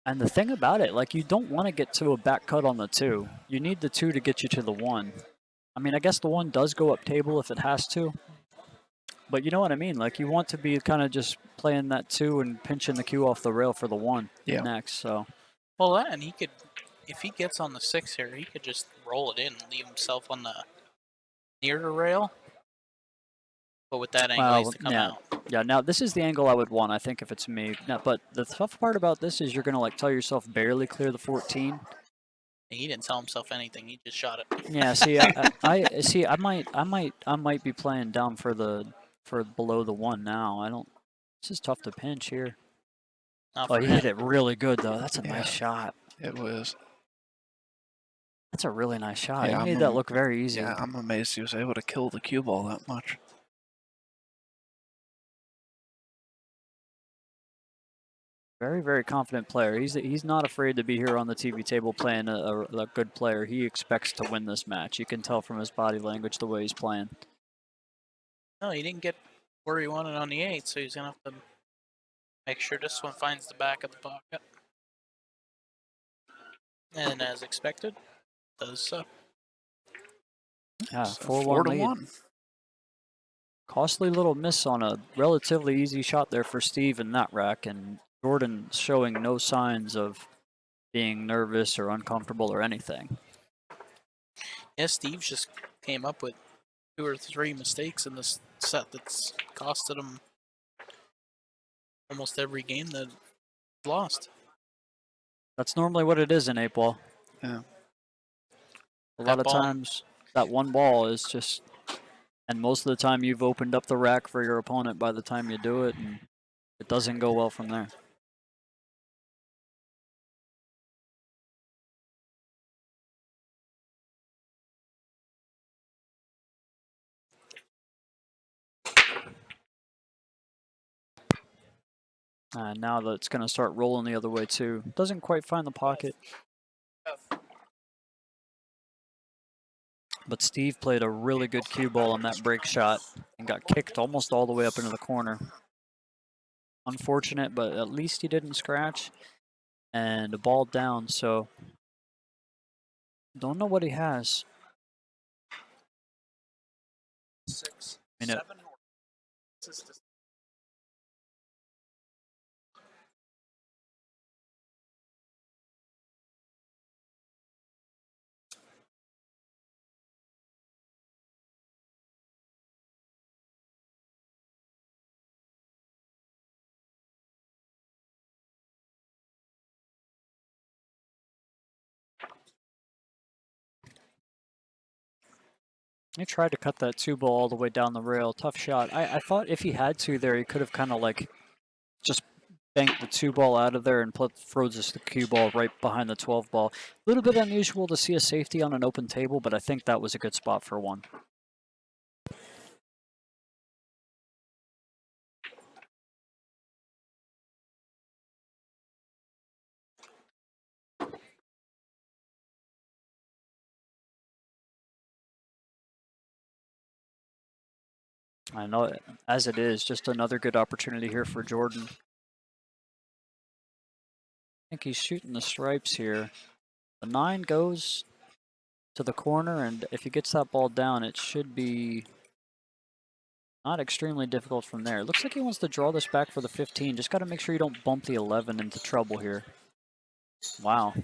And the thing about it, like, you don't want to get to a back cut on the 2. You need the 2 to get you to the 1. I mean, I guess the 1 does go up table if it has to. But you know what I mean? Like, you want to be kind of just playing that 2 and pinching the cue off the rail for the 1 next. So well, and he could, if he gets on the 6 here, he could just roll it in and leave himself on the near the rail. But with that angle, he's Well, to come yeah. out. Yeah, now this is the angle I would want, I think, if it's me. Now, but the tough part about this is you're going to, like, tell yourself barely clear the 14. He didn't tell himself anything. He just shot it. Yeah, see, I see. I might be playing down for below the 1 now. I don't. This is tough to pinch here. Not Oh, for he him. hit it really good though. That's a Yeah. nice shot. It was. That's a really nice shot. Yeah, He made that look very easy. Yeah, I'm amazed he was able to kill the cue ball that much. Very, very confident player. He's not afraid to be here on the TV table playing a good player. He expects to win this match. You can tell from his body language the way he's playing. No, he didn't get where he wanted on the 8, so he's going to have to make sure this one finds the back of the pocket. And as expected, does so. Yeah, So 4-1 4 to lead. 1. Costly little miss on a relatively easy shot there for Steve in that rack, and Jordan showing no signs of being nervous or uncomfortable or anything. Yeah, Steve just came up with 2 or 3 mistakes in this set that's costed him almost every game that lost. That's normally what it is in 8-ball. Yeah. A That lot of ball- times, that one ball is just, and most of the time you've opened up the rack for your opponent by the time you do it, and it doesn't go well from there. Now that it's going to start rolling the other way too. Doesn't quite find the pocket. But Steve played a really good cue ball on that break shot and got kicked almost all the way up into the corner. Unfortunate, but at least he didn't scratch. And a ball down, so don't know what he has. 6, I know. 7. He tried to cut that 2 ball all the way down the rail. Tough shot. I thought if he had to there, he could have kind of like just banked the 2 ball out of there and froze the cue ball right behind the 12 ball. A little bit unusual to see a safety on an open table, but I think that was a good spot for one. I know, as it is, just another good opportunity here for Jordan. I think he's shooting the stripes here. The 9 goes to the corner, and if he gets that ball down, it should be not extremely difficult from there. It looks like he wants to draw this back for the 15. Just got to make sure you don't bump the 11 into trouble here. Wow.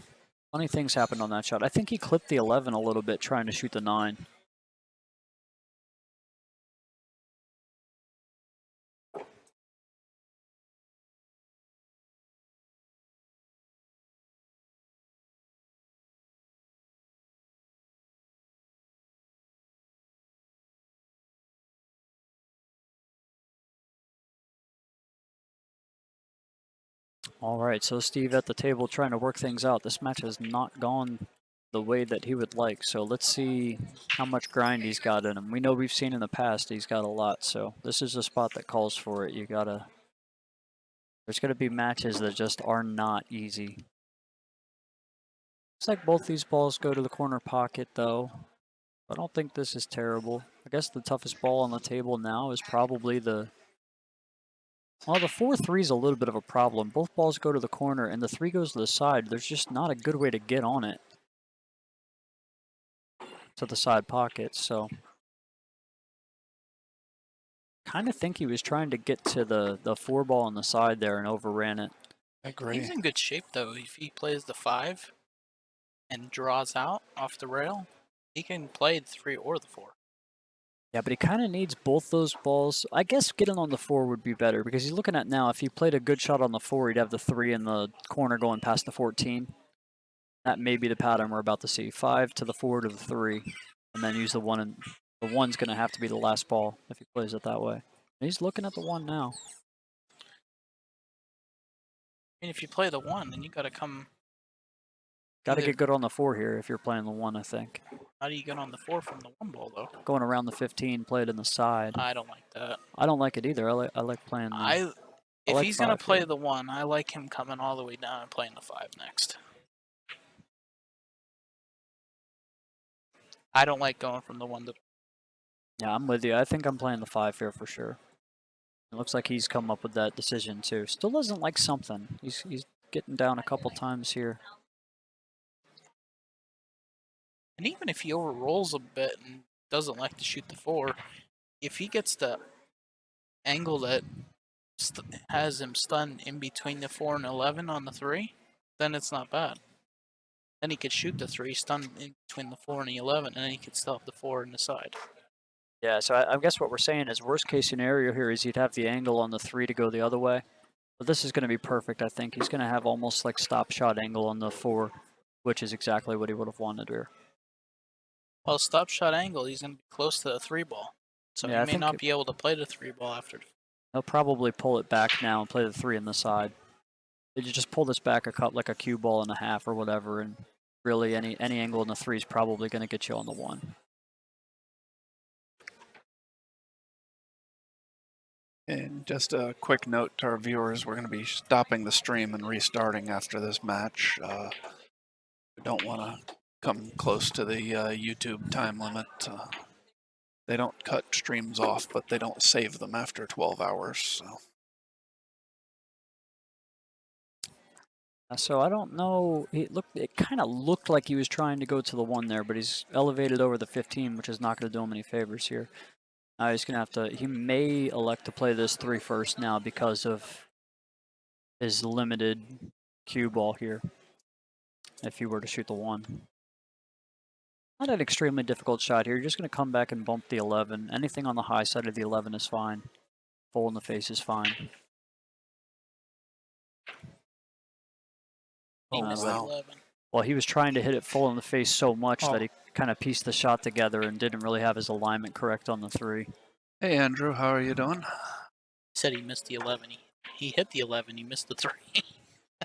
Funny things happened on that shot. I think he clipped the 11 a little bit trying to shoot the 9. All right, so Steve at the table trying to work things out. This match has not gone the way that he would like, so let's see how much grind he's got in him. We know we've seen in the past he's got a lot, so this is a spot that calls for it. There's gonna be matches that just are not easy. Looks like both these balls go to the corner pocket though. I don't think this is terrible. I guess the toughest ball on the table now is probably the 4-3 is a little bit of a problem. Both balls go to the corner and the 3 goes to the side. There's just not a good way to get on it to the side pocket, so kind of think he was trying to get to the 4 ball on the side there and overran it. I agree. He's in good shape, though. If he plays the 5 and draws out off the rail, he can play the 3 or the 4. Yeah, but he kind of needs both those balls. I guess getting on the 4 would be better because he's looking at now, if he played a good shot on the 4, he'd have the 3 in the corner going past the 14. That may be the pattern we're about to see. 5 to the 4 to the 3, and then use the 1. And the 1's going to have to be the last ball if he plays it that way. He's looking at the 1 now. I mean, if you play the 1, then you got to come. Got to Either- get good on the 4 here if you're playing the 1, I think. How do you get on the 4 from the 1 ball, though? Going around the 15, play it in the side. I don't like that. I don't like it either. I like playing the... If like he's going to 5 play here. the 1, I like him coming all the way down and playing the 5 next. I don't like going from the 1 to. Yeah, I'm with you. I think I'm playing the 5 here for sure. It looks like he's come up with that decision too. Still doesn't like something. He's getting down a couple times here. And even if he overrolls a bit and doesn't like to shoot the 4, if he gets the angle that has him stunned in between the 4 and 11 on the 3, then it's not bad. Then he could shoot the 3, stunned in between the 4 and the 11, and then he could stop the 4 in the side. Yeah, so I guess what we're saying is worst case scenario here is he'd have the angle on the 3 to go the other way. But this is going to be perfect, I think. He's going to have almost like stop shot angle on the 4, which is exactly what he would have wanted here. Well, stop shot angle, he's going to be close to the 3 ball. So Yeah, I he may think not be able to play the 3 ball after. He'll probably pull it back now and play the 3 in the side. Did you just pull this back a cut like a cue ball and a half or whatever, and really any angle in the 3 is probably going to get you on the 1. And just a quick note to our viewers, we're going to be stopping the stream and restarting after this match. We don't want to come close to the YouTube time limit. They don't cut streams off, but they don't save them after 12 hours. So I don't know. It kind of looked like he was trying to go to the 1 there, but he's elevated over the 15, which is not going to do him any favors here. Now he's going to have to. He may elect to play this 3 first now because of his limited cue ball here. If he were to shoot the 1. Not an extremely difficult shot here. You're just going to come back and bump the 11. Anything on the high side of the 11 is fine. Full in the face is fine. He Oh, missed wow. the 11. Well, he was trying to hit it full in the face so much Oh. that he kind of pieced the shot together and didn't really have his alignment correct on the 3. Hey Andrew, how are you doing? He said he missed the 11. He hit the 11. He missed the 3.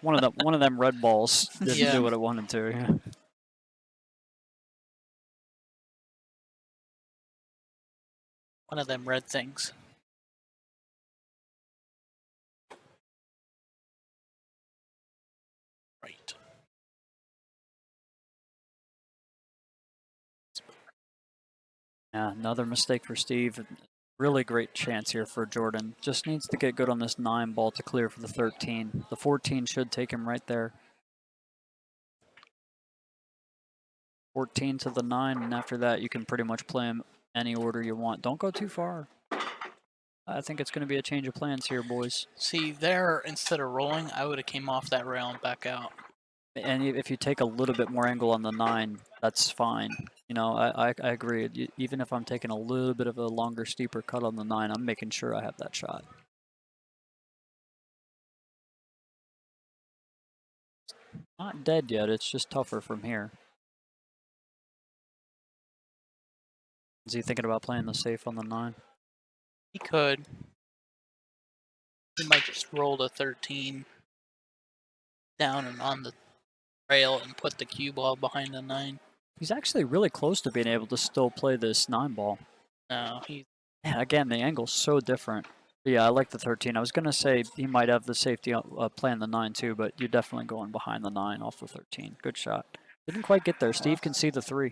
One of them red balls didn't Yeah. do what it wanted to. Yeah. One of them red things. Right. Yeah, another mistake for Steve. Really great chance here for Jordan. Just needs to get good on this 9 ball to clear for the 13. The 14 should take him right there. 14 to the 9, and after that you can pretty much play him any order you want. Don't go too far. I think it's going to be a change of plans here, boys. See, there, instead of rolling, I would have came off that rail and back out. And if you take a little bit more angle on the 9, that's fine. You know, I agree. Even if I'm taking a little bit of a longer, steeper cut on the 9, I'm making sure I have that shot. Not dead yet, it's just tougher from here. Is he thinking about playing the safe on the 9? He could. He might just roll the 13 down and on the rail and put the cue ball behind the 9. He's actually really close to being able to still play this 9 ball. No, he. Yeah, again, the angle's so different. But yeah, I like the 13. I was going to say he might have the safety playing the 9 too, but you're definitely going behind the 9 off the 13. Good shot. Didn't quite get there. Steve can see the 3.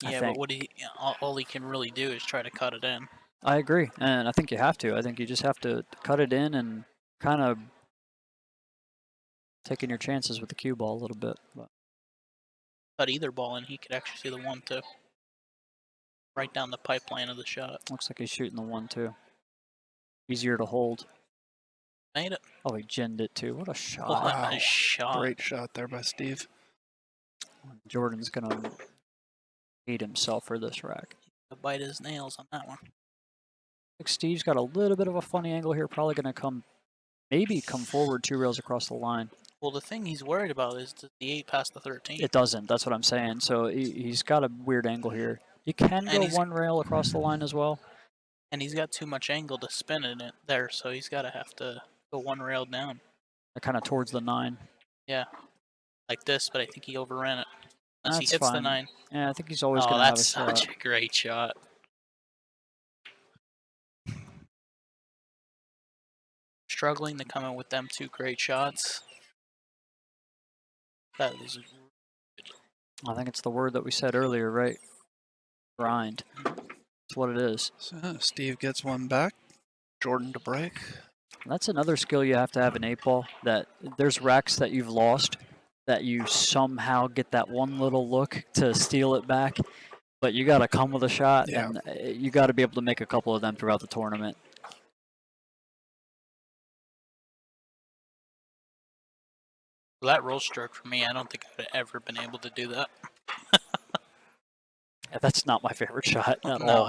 Yeah, but what all he can really do is try to cut it in. I agree, and I think you have to. I think you just have to cut it in and kind of taking your chances with the cue ball a little bit. But Cut either ball in, he could actually see the 1 too. Right down the pipeline of the shot. looks like he's shooting the 1 too. Easier to hold. Made it. Oh, he ginned it too. What a shot. What Wow. a shot. Great shot there by Steve. Jordan's going to hate himself for this rack. To bite his nails on that one. Like Steve's got a little bit of a funny angle here. Probably going to maybe come forward 2 rails across the line. Well, the thing he's worried about is the 8 past the 13. It doesn't. That's what I'm saying. So he's got a weird angle here. You can go 1 rail across the line as well. And he's got too much angle to spin in it there, so he's got to have to go 1 rail down. Kind of towards the 9. Yeah, like this, but I think he overran it. Unless he That's hits the fine. 9. Yeah, I think he's always Oh, going to have a that's shot. such a great shot. Struggling to come in with them 2 great shots. That was I think it's the word that we said earlier, right? Grind. That's what it is. So Steve gets one back. Jordan to break. That's another skill you have to have in 8-ball, that there's racks that you've lost that you somehow get that one little look to steal it back, but you got to come with a shot, Yeah. and you got to be able to make a couple of them throughout the tournament. Well, that roll stroke for me, I don't think I'd ever been able to do that. Yeah, that's not my favorite shot at No, all.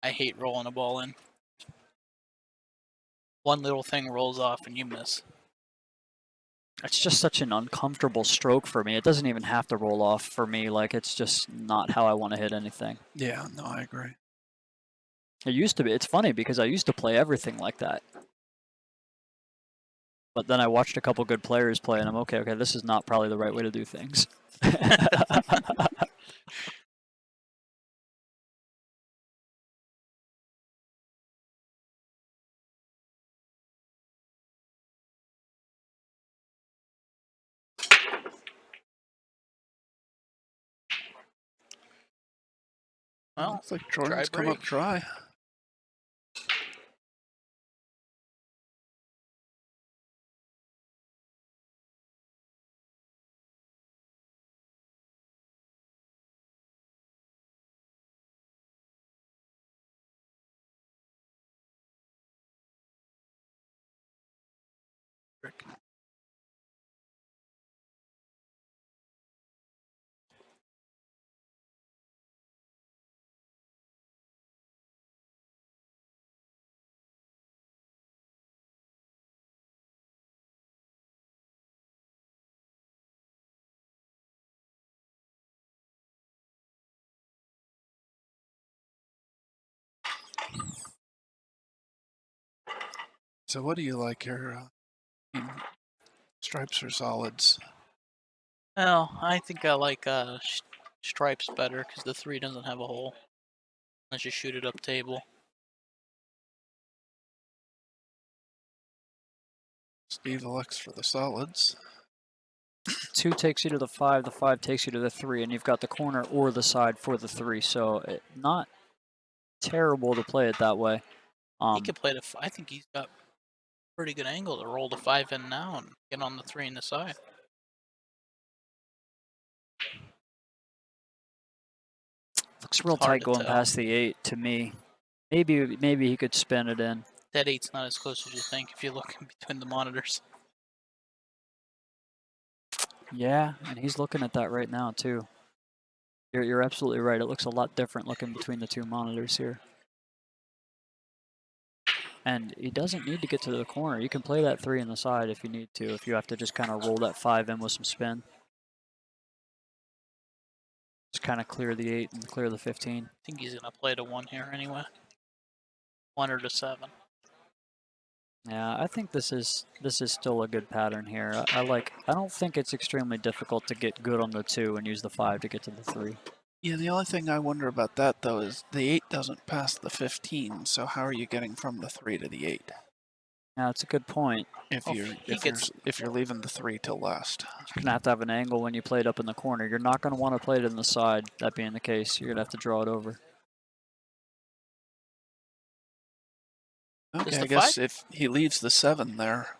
I hate rolling a ball in. One little thing rolls off and you miss. It's just such an uncomfortable stroke for me. It doesn't even have to roll off for me. Like, it's just not how I want to hit anything. Yeah, no, I agree. It used to be. It's funny because I used to play everything like that. But then I watched a couple good players play, and I'm okay, this is not probably the right way to do things. Well, Looks like Jordan's dry come up break. dry. So what do you like here? Stripes or solids? Well, I think I like stripes better because the 3 doesn't have a hole. Unless you shoot it up table. Steve elects for the solids. 2 takes you to the 5 takes you to the 3, and you've got the corner or the side for the 3, so not terrible to play it that way. He could play I think he's got pretty good angle to roll the 5 in now and get on the 3 in the side. Looks real It's hard tight to going tell. past the 8 to me. Maybe he could spin it in. That 8's not as close as you think if you look in between the monitors. Yeah, and he's looking at that right now too. You're absolutely right. It looks a lot different looking between the 2 monitors here. And he doesn't need to get to the corner. You can play that 3 in the side if you need to, if you have to just kind of roll that 5 in with some spin. Just kind of clear the 8 and clear the 15. I think he's going to play to 1 here anyway. 1 or to 7. Yeah, I think this is still a good pattern here. I don't think it's extremely difficult to get good on the 2 and use the 5 to get to the 3. Yeah, the only thing I wonder about that though is the 8 doesn't pass the 15, so how are you getting from the 3 to the 8? Yeah, that's a good point. If Well, you're he gets- if you're leaving the 3 till last. You're gonna have to have an angle when you play it up in the corner. You're not gonna want to play it in the side. That being the case, you're gonna have to draw it over. Okay, the I guess 5? if he leaves the 7 there.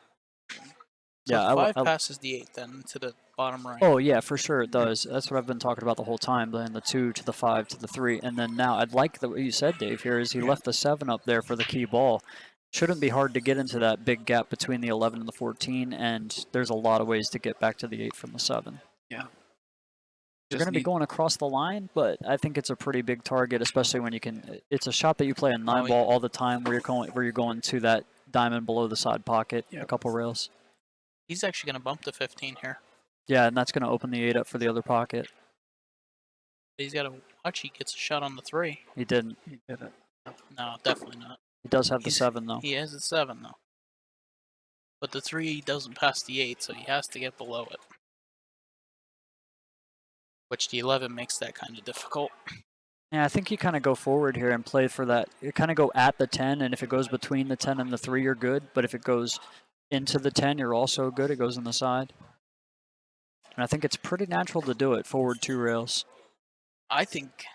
So Yeah, the 5 passes the 8 then to the bottom right. Oh yeah, for sure it does. That's what I've been talking about the whole time. Playing the 2 to the 5 to the 3, and then now I'd like what you said, Dave. Here is he left the 7 up there for the key ball. Shouldn't be hard to get into that big gap between the 11 and the 14, and there's a lot of ways to get back to the 8 from the 7. Yeah. You're going to be going across the line, but I think it's a pretty big target, especially when you can. It's a shot that you play in 9-ball all the time, where you're going to that diamond below the side pocket, a couple rails. He's actually going to bump to 15 here. Yeah, and that's going to open the 8 up for the other pocket. He's got to watch. He gets a shot on the 3. He didn't. He didn't. No, definitely not. He does have the 7 though. He has the 7 though. But the 3 doesn't pass the 8, so he has to get below it. Which the 11 makes that kind of difficult. Yeah, I think you kind of go forward here and play for that. You kind of go at the 10, and if it goes between the 10 and the 3, you're good. But if it goes into the 10, you're also good. It goes on the side. And I think it's pretty natural to do it, forward 2 rails. I think,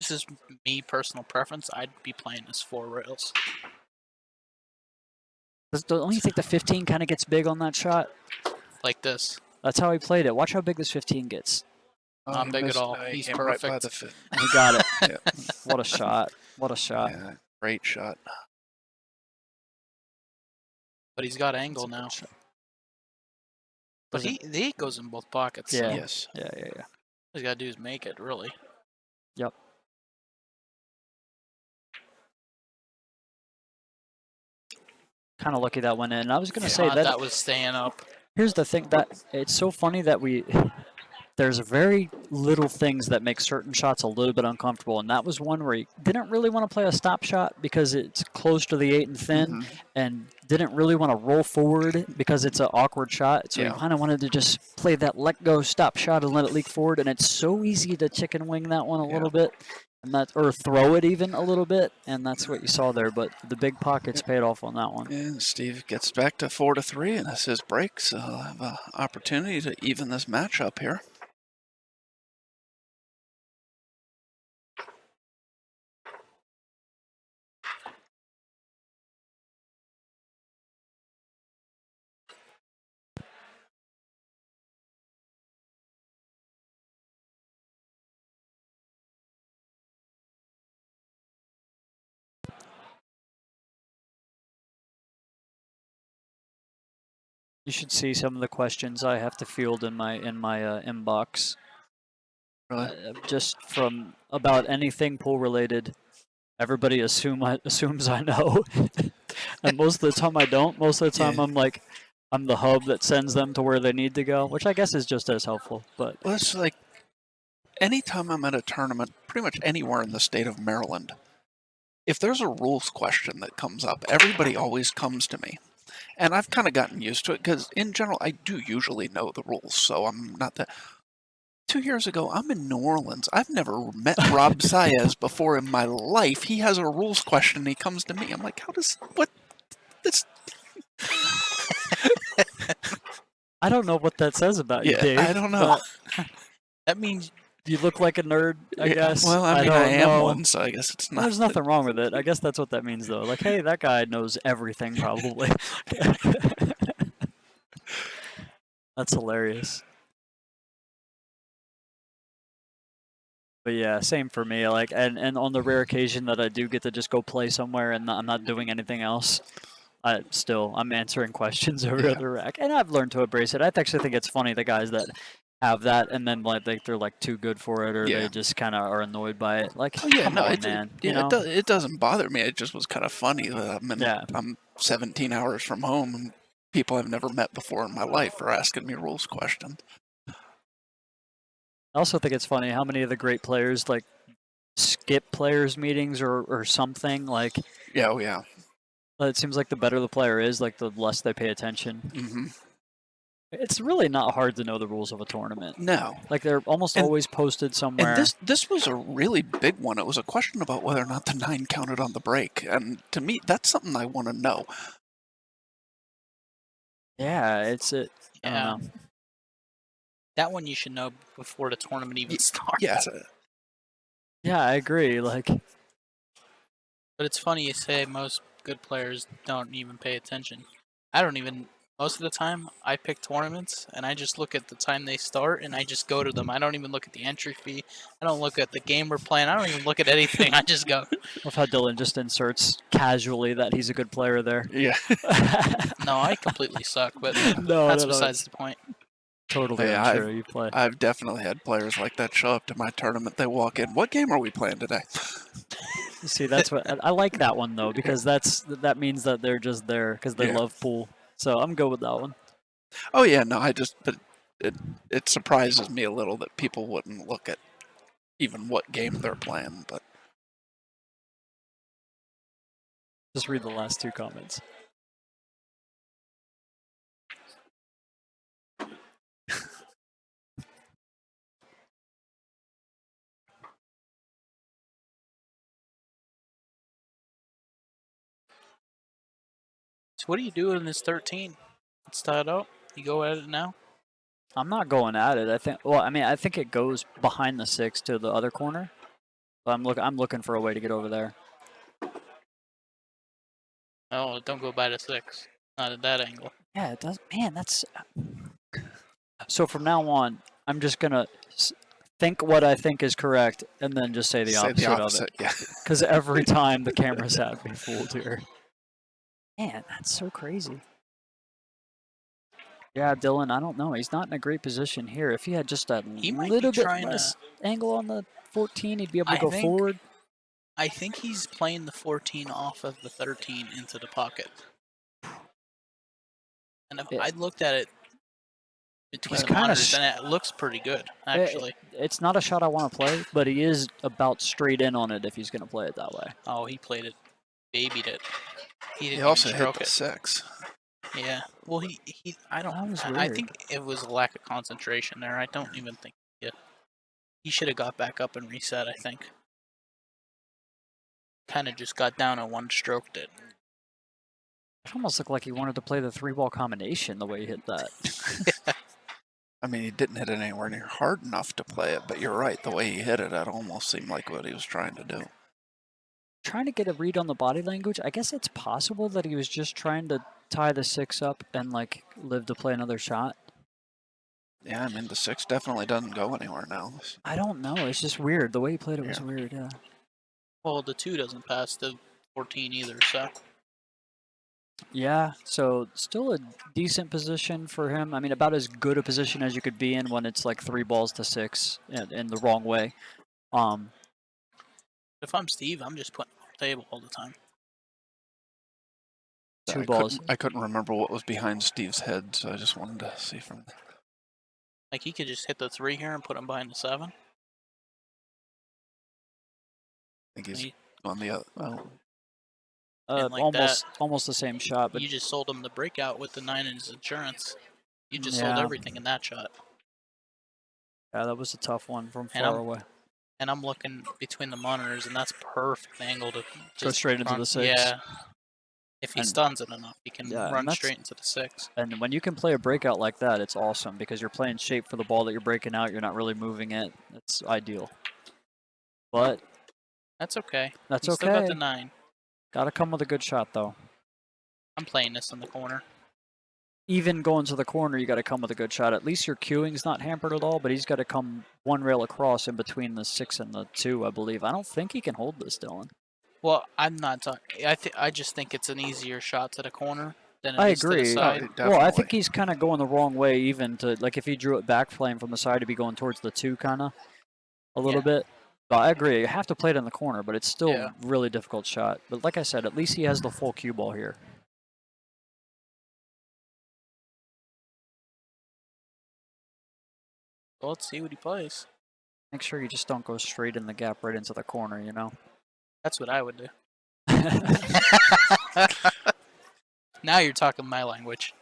this is me, personal preference, I'd be playing as 4 rails. Don't you think the 15 kind of gets big on that shot? Like this. That's how he played it. Watch how big this 15 gets. Not big at all. He He's came right by perfect. the He got it. Yeah. What a shot. What a shot. Yeah, great shot. But he's got angle now. But the 8 goes in both pockets. Yeah. So Yes. Yeah. all he's got to do is make it, really. Yep. Kind of lucky that went in. I was going to say that was staying up. Here's the thing, that it's so funny that there's very little things that make certain shots a little bit uncomfortable, and that was one where he didn't really want to play a stop shot because it's close to the 8 and thin, and didn't really want to roll forward because it's an awkward shot. So he kind of wanted to just play that let go stop shot and let it leak forward, and it's so easy to chicken wing that one a little bit, and or throw it even a little bit, and that's what you saw there. But the big pockets paid off on that one. And Steve gets back to 4-3, and that's his break, so he'll have an opportunity to even this matchup here. You should see some of the questions I have to field in my inbox. Really? Just from about anything pool related. Everybody assumes I know, and most of the time I don't. Most of the time I'm the hub that sends them to where they need to go, which I guess is just as helpful. But Well, it's like anytime I'm at a tournament, pretty much anywhere in the state of Maryland, if there's a rules question that comes up, everybody always comes to me. And I've kind of gotten used to it because, in general, I do usually know the rules, so I'm not that. 2 years ago, I'm in New Orleans. I've never met Rob Saez before in my life. He has a rules question, and he comes to me. I'm like, what? This. I don't know what that says about you, Dave. I don't know. That means You look like a nerd, I guess. Well, I mean, I am one, so I guess it's not. There's nothing wrong with it. I guess that's what that means, though. Like, hey, that guy knows everything, probably. That's hilarious. But yeah, same for me. Like, and on the rare occasion that I do get to just go play somewhere and I'm not doing anything else, I'm answering questions every other rack, and I've learned to embrace it. I actually think it's funny the guys that have that and then they're like too good for it, or they just kind of are annoyed by it. Like, come on, man. It doesn't bother me. It just was kind of funny that I'm 17 hours from home and people I've never met before in my life are asking me rules questions. I also think it's funny how many of the great players like skip players meetings or something. Like, Yeah. It seems like the better the player is, like the less they pay attention. Mm-hmm. It's really not hard to know the rules of a tournament. No. Like, they're almost always posted somewhere. And this was a really big one. It was a question about whether or not the 9 counted on the break. And to me, that's something I want to know. Yeah, it's it. I don't know. That one you should know before the tournament even starts. Yeah. Yeah, I agree. Like, But it's funny you say most good players don't even pay attention. I don't even. Most of the time, I pick tournaments, and I just look at the time they start, and I just go to them. I don't even look at the entry fee. I don't look at the game we're playing. I don't even look at anything. I just go. love how Dylan just inserts casually that he's a good player there. Yeah. No, I completely suck, but No, that's besides the point. totally Yeah, unsure you play. I've definitely had players like that show up to my tournament. They walk in, what game are we playing today? See, that's what I like that one though, because that means that they're just there because they Yeah. love pool. So I'm good with that one. Oh yeah, no, but it surprises me a little that people wouldn't look at even what game they're playing. But Just read the last two comments. So what do you do in this 13? It's tied up. You go at it now. I'm not going at it. I think. Well, I mean, I think it goes behind the 6 to the other corner. But I'm looking for a way to get over there. Oh, don't go by the 6. Not at that angle. Yeah, it does. Man, that's. So from now on, I'm just gonna think what I think is correct, and then just say the say opposite, the opposite, of it. yeah. Because every time the cameras have me fooled here. Man, that's so crazy. Yeah, Dylan, I don't know. He's not in a great position here. If he had just a He might little be bit trying less angle on the 14, he'd be able to I go think- forward. I think he's playing the 14 off of the 13 into the pocket. And if Yeah. I looked at it between He's the kinda monitors, and it looks pretty good, actually. It's not a shot I want to play, but he is about straight in on it if he's going to play it that way. Oh, he played it, babied it. He didn't He also even hit stroke the it. 6. Yeah. Well, I don't. That was I weird. think it was a lack of concentration there. I don't even think he should have got back up and reset. I think. Kind of just got down and one stroked it. It almost looked like he wanted to play the 3-ball combination the way he hit that. I mean, he didn't hit it anywhere near hard enough to play it, but you're right. The way he hit it, it almost seemed like what he was trying to do. Trying to get a read on the body language, I guess it's possible that he was just trying to tie the 6 up and like live to play another shot. Yeah, I mean, the 6 definitely doesn't go anywhere now. I don't know. It's just weird. The way he played it was Yeah. weird. Yeah. Well, the 2 doesn't pass the 14 either, so Yeah. So still a decent position for him. I mean, about as good a position as you could be in when it's like 3 balls to 6 in the wrong way. if I'm Steve, I'm just putting it on the table all the time. 2 I balls. I couldn't remember what was behind Steve's head, so I just wanted to see from there. Like he could just hit the 3 here and put him behind the 7. I think he's He- on the other. Oh, And like almost the same shot, but you just sold him the breakout with the 9 in his insurance. You just sold Yeah. everything in that shot. yeah, that was a tough one from And far I'm- away. And I'm looking between the monitors, and that's perfect angle to just Go straight into run- the 6. Yeah. If he And- stuns it enough, he can Yeah, and run that's- straight into the 6. And when you can play a breakout like that, it's awesome because you're playing shape for the ball that you're breaking out. You're not really moving it. It's ideal. But That's okay. that's He still got okay. the 9. Got to come with a good shot, though. I'm playing this in the corner. Even going to the corner, you got to come with a good shot. At least your queuing's not hampered at all, but he's got to come one rail across in between the 6 and the 2, I believe. I don't think he can hold this, Dylan. Well, I'm not talking. I just think it's an easier shot to the corner than it I is to the agree. side. Oh, Well, I think definitely. he's kind of going the wrong way, even to, like, if he drew it back playing from the side, to be going towards the 2 kind of a little Yeah. bit. But I agree. You have to play it in the corner, but it's still Yeah. really difficult shot. But like I said, at least he has the full cue ball here. Well, let's see what he plays. Make sure you just don't go straight in the gap right into the corner, you know? That's what I would do. Now you're talking my language.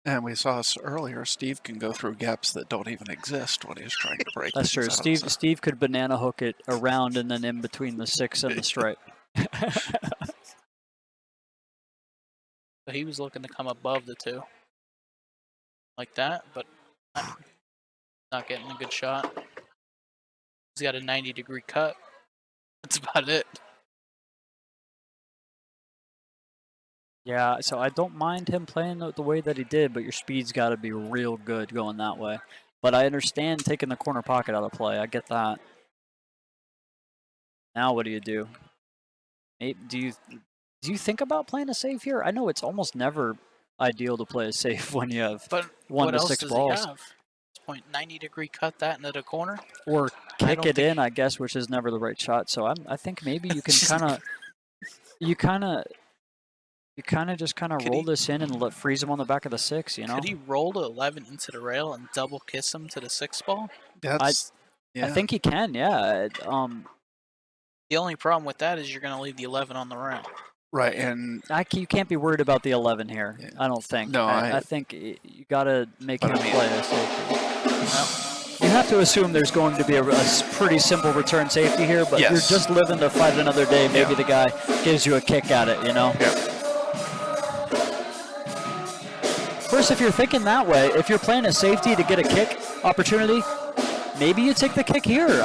And we saw earlier, Steve can go through gaps that don't even exist when he's trying to break. That's true. things out, so- Steve could banana hook it around and then in between the 6 and the stripe. So he was looking to come above the 2. Like that, but not getting a good shot. He's got a 90-degree cut. That's about it. Yeah, so I don't mind him playing the way that he did, but your speed's got to be real good going that way. But I understand taking the corner pocket out of play. I get that. Now what do you do? Do you think about playing a save here? I know it's almost never ideal to play it safe when you have But 1 what to else 6 does balls. he have? At this point, 90-degree cut that into the corner. Or I kick don't it think- in, I guess, which is never the right shot. So I think maybe you can Just- you kind of just Could roll he- this in and freeze him on the back of the 6. You know, Could he roll to 11 into the rail and double kiss him to the 6 ball? That's I think he can. Yeah. The only problem with that is you're going to leave the 11 on the rail. right. And You can't be worried about the 11 here. Yeah. I don't think. No, I I- think you got to make But him I mean- play a safety. You have to assume there's going to be a pretty simple return safety here, but Yes. you're just living to fight another day. Maybe Yeah. the guy gives you a kick at it, you know? Yeah. Of course, if you're thinking that way, if you're playing a safety to get a kick opportunity, maybe you take the kick here.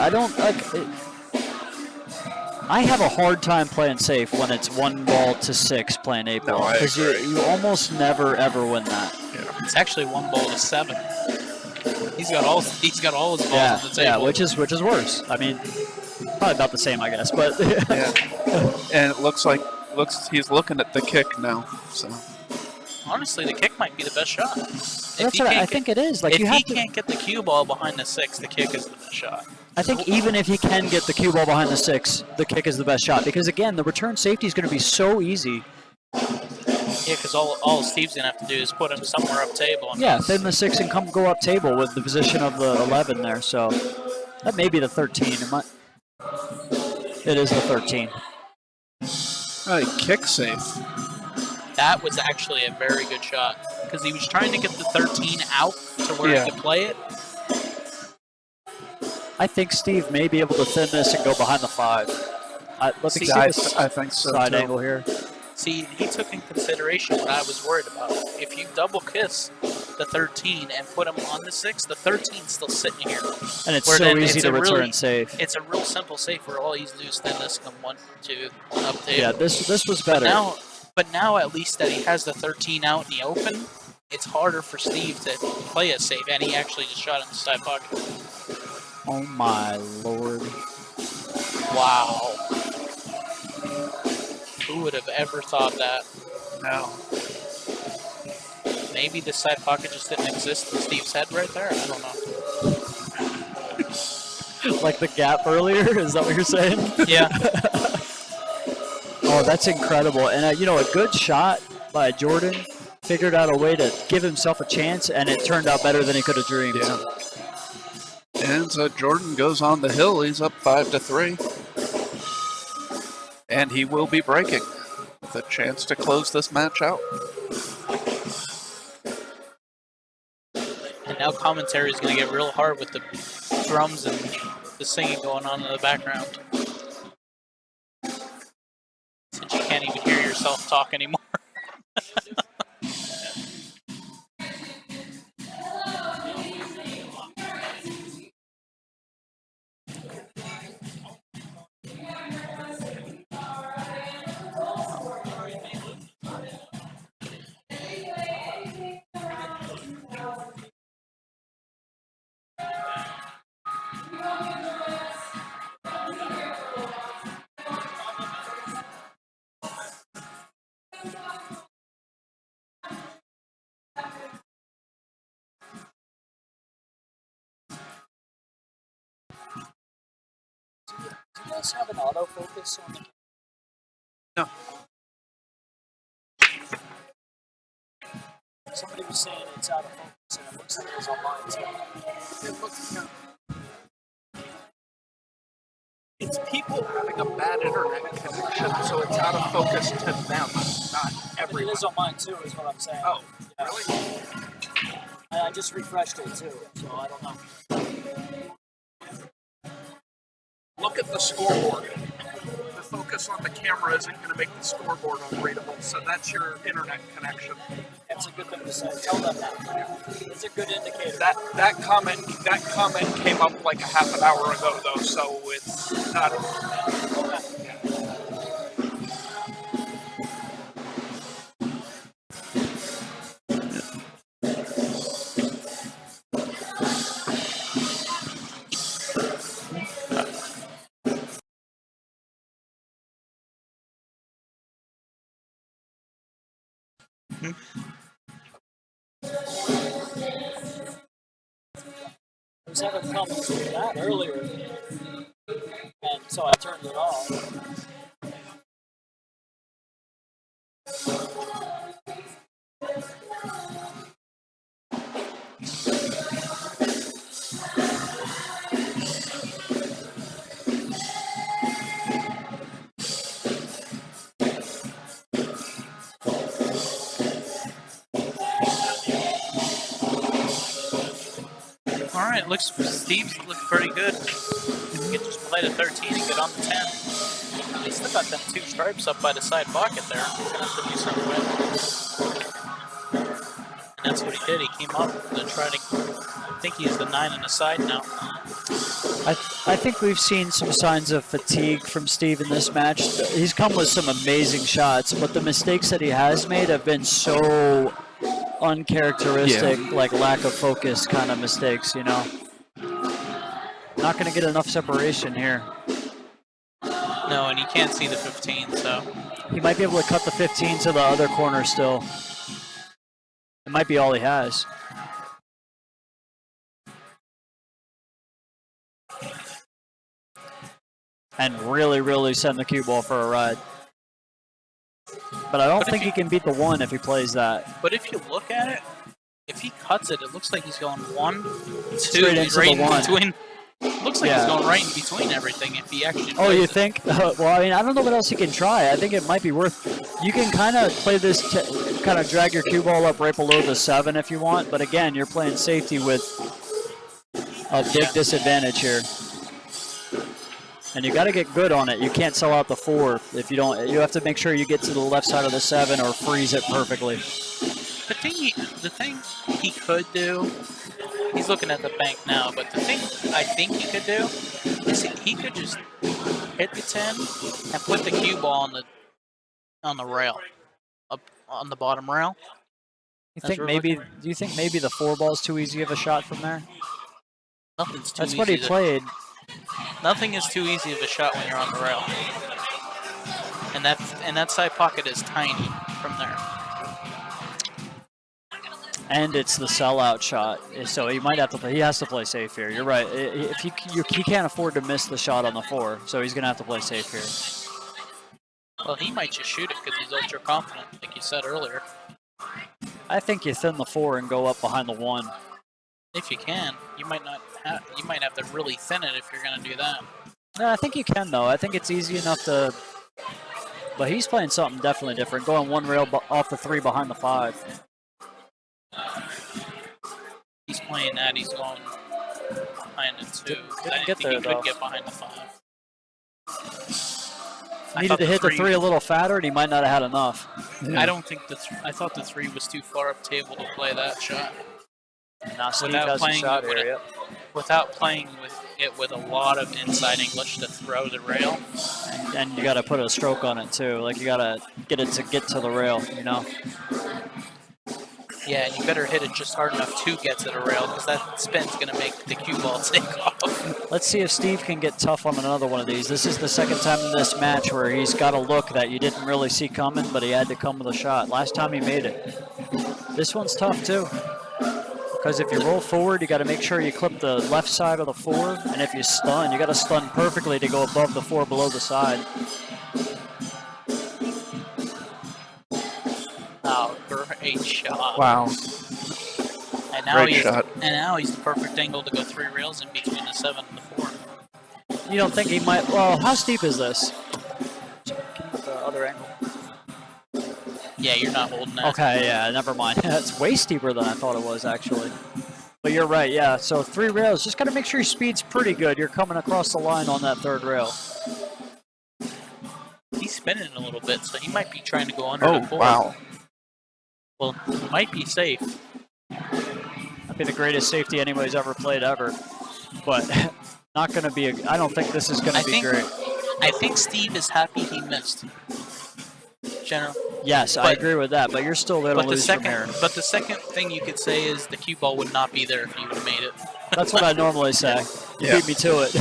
I have a hard time playing safe when it's 1 ball to 6 playing 8 No, ball I because agree. you almost never ever win that. It's actually 1 ball to 7. He's got all his balls Yeah, on the table. yeah, which is worse. I mean, probably about the same, I guess. But yeah. And it looks like he's looking at the kick now. So Honestly, the kick might be the best shot. that's what I think it is. Like if you he have to. can't get the cue ball behind the 6, the kick is the best shot. I think even if he can get the cue ball behind the 6, the kick is the best shot because again, the return safety is going to be so easy. Yeah, because all Steve's going to have to do is put him somewhere up table. And Yeah, thin the 6 and go up table with the position of the 11 there. So that may be the 13. It is the 13. kick safe. That was actually a very good shot because he was trying to get the 13 out to where Yeah. he could play it. I think Steve may be able to thin this and go behind the 5. Let me see I this think so side too. angle here. See, he took in consideration what I was worried about. If you double kiss the 13 and put him on the 6, the 13's still sitting here. And it's Where so then easy it's to a return really- safe. It's a real simple safe where all he's do is thin this, come 1, 2, up table. Yeah, this was better. But now at least that he has the 13 out in the open, it's harder for Steve to play it safe, and he actually just shot in the side pocket. Oh my lord. Wow. Who would have ever thought that? No. Maybe the side pocket just didn't exist in Steve's head right there? I don't know. Like the gap earlier? Is that what you're saying? Yeah. Oh, that's incredible. And, a good shot by Jordan. Figured out a way to give himself a chance, and it turned out better than he could have dreamed. Yeah. And so Jordan goes on the hill. He's up 5-3. And he will be breaking with a chance to close this match out. And now commentary is going to get real hard with the drums and the singing going on in the background. Since you can't even hear yourself talk anymore. Do you guys have an autofocus on the No. Somebody was saying it's out of focus, and it looks like it was on mine too. It looks it's people having a bad internet connection, so it's out of focus to them, not It everyone. is on mine too, is what I'm saying. Oh, Yeah. really? I just refreshed it too, so I don't know. Look at the scoreboard. The focus on the camera isn't going to make the scoreboard unreadable, so that's your internet connection. That's a good thing to say. Tell them that. It's a good indicator. That comment came up like a half an hour ago though, so it's not. I was having problems with that earlier, and so I turned it off. All right, looks Steve's look pretty good. If he could just play the 13 and get on the 10. He still got them 2 stripes up by the side pocket there. He's gonna have to do something with it. And that's what he did. He came up and tried to. I think he has the 9 on the side now. I think we've seen some signs of fatigue from Steve in this match. He's come with some amazing shots, but the mistakes that he has made have been so uncharacteristic, like lack of focus kind of mistakes, you know. Not going to get enough separation here. No, and he can't see the 15, so. He might be able to cut the 15 to the other corner still. It might be all he has. And really, really send the cue ball for a ride. But I don't think he can beat the 1 if he plays that. But if you look at it, if he cuts it, it looks like he's going 1, 2, Straight into right the 1. in between. Looks like he's going right in between everything if he actually Oh, you plays it. think? Well, I mean, I don't know what else he can try. I think it might be worth. You can kind of play this, kind of drag your cue ball up right below the 7 if you want. But again, you're playing safety with a big disadvantage here. And you got to get good on it. You can't sell out the 4 if you don't. You have to make sure you get to the left side of the 7 or freeze it perfectly. The thing he could do, he's looking at the bank now, but the thing I think he could do is he could just hit the 10 and put the cue ball on the rail, up on the bottom rail. Do you think maybe the 4 ball's too easy of a shot from there? Nothing's too That's easy. what he played. Nothing is too easy of a shot when you're on the rail. And that side pocket is tiny from there. And it's the sellout shot, so he might have to play. He has to play safe here. You're right. If he can't afford to miss the shot on the 4, so he's gonna have to play safe here. Well, he might just shoot it because he's ultra confident, like you said earlier. I think you thin the 4 and go up behind the 1. If you can, you might have to really thin it if you're gonna do that. No, I think you can though. I think it's easy enough to. But he's playing something definitely different. Going 1 rail off the 3 behind the 5. He's playing that. He's going behind the 2. Didn't I get think there, he though. could get behind the 5. Needed to hit the 3 a little fatter, and he might not have had enough. I don't think I thought the 3 was too far up table to play that shot. Now Steve Without has a playing shot with here. it. Without playing with it with a lot of inside English to throw the rail. And you got to put a stroke on it too. Like you got to get it to get to the rail. You know. Yeah, and you better hit it just hard enough to get to the rail because that spin's going to make the cue ball take off. Let's see if Steve can get tough on another one of these. This is the second time in this match where he's got a look that you didn't really see coming, but he had to come with a shot. Last time he made it. This one's tough too. Because if you roll forward, you got to make sure you clip the left side of the 4, and if you stun, you got to stun perfectly to go above the 4 below the side. Oh, great shot. Wow. And now Great shot. And now he's the perfect angle to go 3 rails in between the 7 and the 4. You don't think he might? Well, how steep is this? Can you put the other angle? Yeah, you're not holding that. Okay, yeah, never mind. It's way steeper than I thought it was, actually. But you're right, yeah. So 3 rails, just got to make sure your speed's pretty good. You're coming across the line on that 3rd rail. He's spinning a little bit, so he might be trying to go under the 4. Wow. Well, he might be safe. That'd be the greatest safety anybody's ever played ever. But not going to be, I don't think this is going to be great. I think Steve is happy he missed. General. Yes, I agree with that, but you're still there to lose from here. But the second thing you could say is the cue ball would not be there if you would have made it. That's what I normally say. You beat me to it.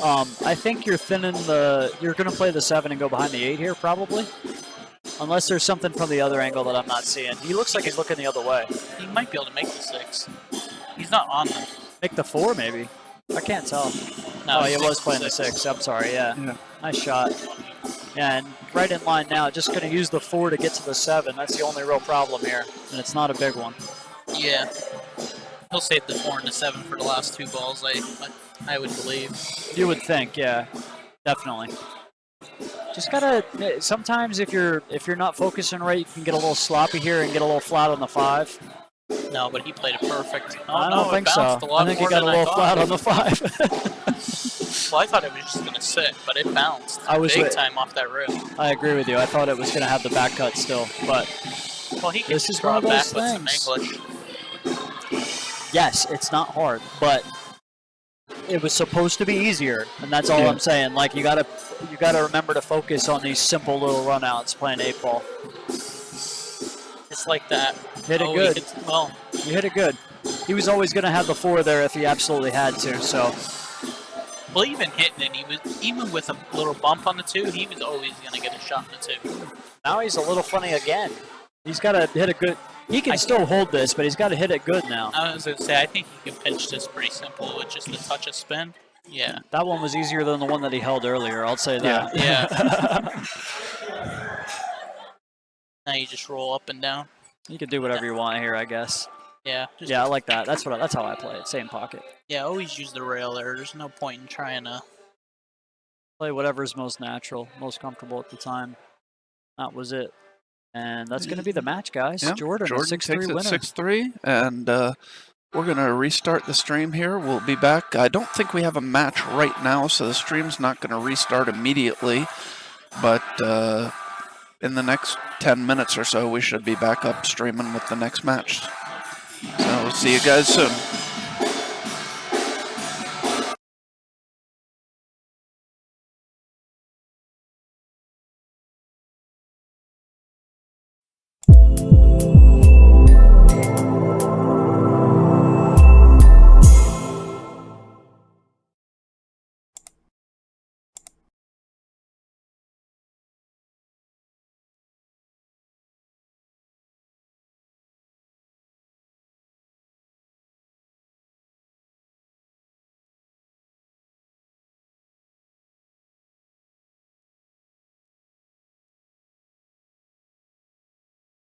I think you're thinning you're going to play the 7 and go behind the 8 here, probably. Unless there's something from the other angle that I'm not seeing. He looks like he's looking the other way. He might be able to make the 6. He's not on them. Make the 4, maybe. I can't tell. No, Oh, he was 6, playing the 6. 6. I'm sorry, yeah. Yeah. Nice shot. Yeah, and right in line now. Just going to use the 4 to get to the 7. That's the only real problem here. And it's not a big one. Yeah. He'll save the 4 and the 7 for the last 2 balls, I would believe. You would think, yeah. Definitely. Just gotta. Sometimes if you're not focusing right, you can get a little sloppy here and get a little flat on the 5. No, but he played it perfect. Oh, I no, don't it think so. bounced a lot I think he more got a than little thought. flat on the 5. Well, I thought it was just going to sit, but it bounced I was big with- time off that rail. I agree with you. I thought it was gonna have the back cut still, but Well, he can This is draw one of back those with some things. English. yes, it's not hard, but it was supposed to be easier, and that's all Yeah. I'm saying. Like you gotta remember to focus on these simple little runouts playing 8-ball. It's like that. Hit it Oh, good. Well, You hit it good. He was always gonna have the 4 there if he absolutely had to. So even hitting it, even with a little bump on the 2, he was always going to get a shot in the 2. now he's a little funny again. He's got to hit it good. He can still hold this, but he's got to hit it good now. I was going to say, I think he can pitch this pretty simple with just a touch of spin. Yeah. That one was easier than the one that he held earlier. I'll say that. Yeah. Now you just roll up and down. You can do whatever you want here, I guess. Yeah. Just, Yeah, I like that. That's how I play it. Same pocket. Yeah, always use the rail there. There's no point in trying to... Play whatever's most natural, most comfortable at the time. That was it. And that's going to be the match, guys. Yeah, Jordan, a Jordan 6-3 takes it winner. 6-3, and we're going to restart the stream here. We'll be back. I don't think we have a match right now, so the stream's not going to restart immediately. But in the next 10 minutes or so, we should be back up streaming with the next match. So we'll see you guys soon.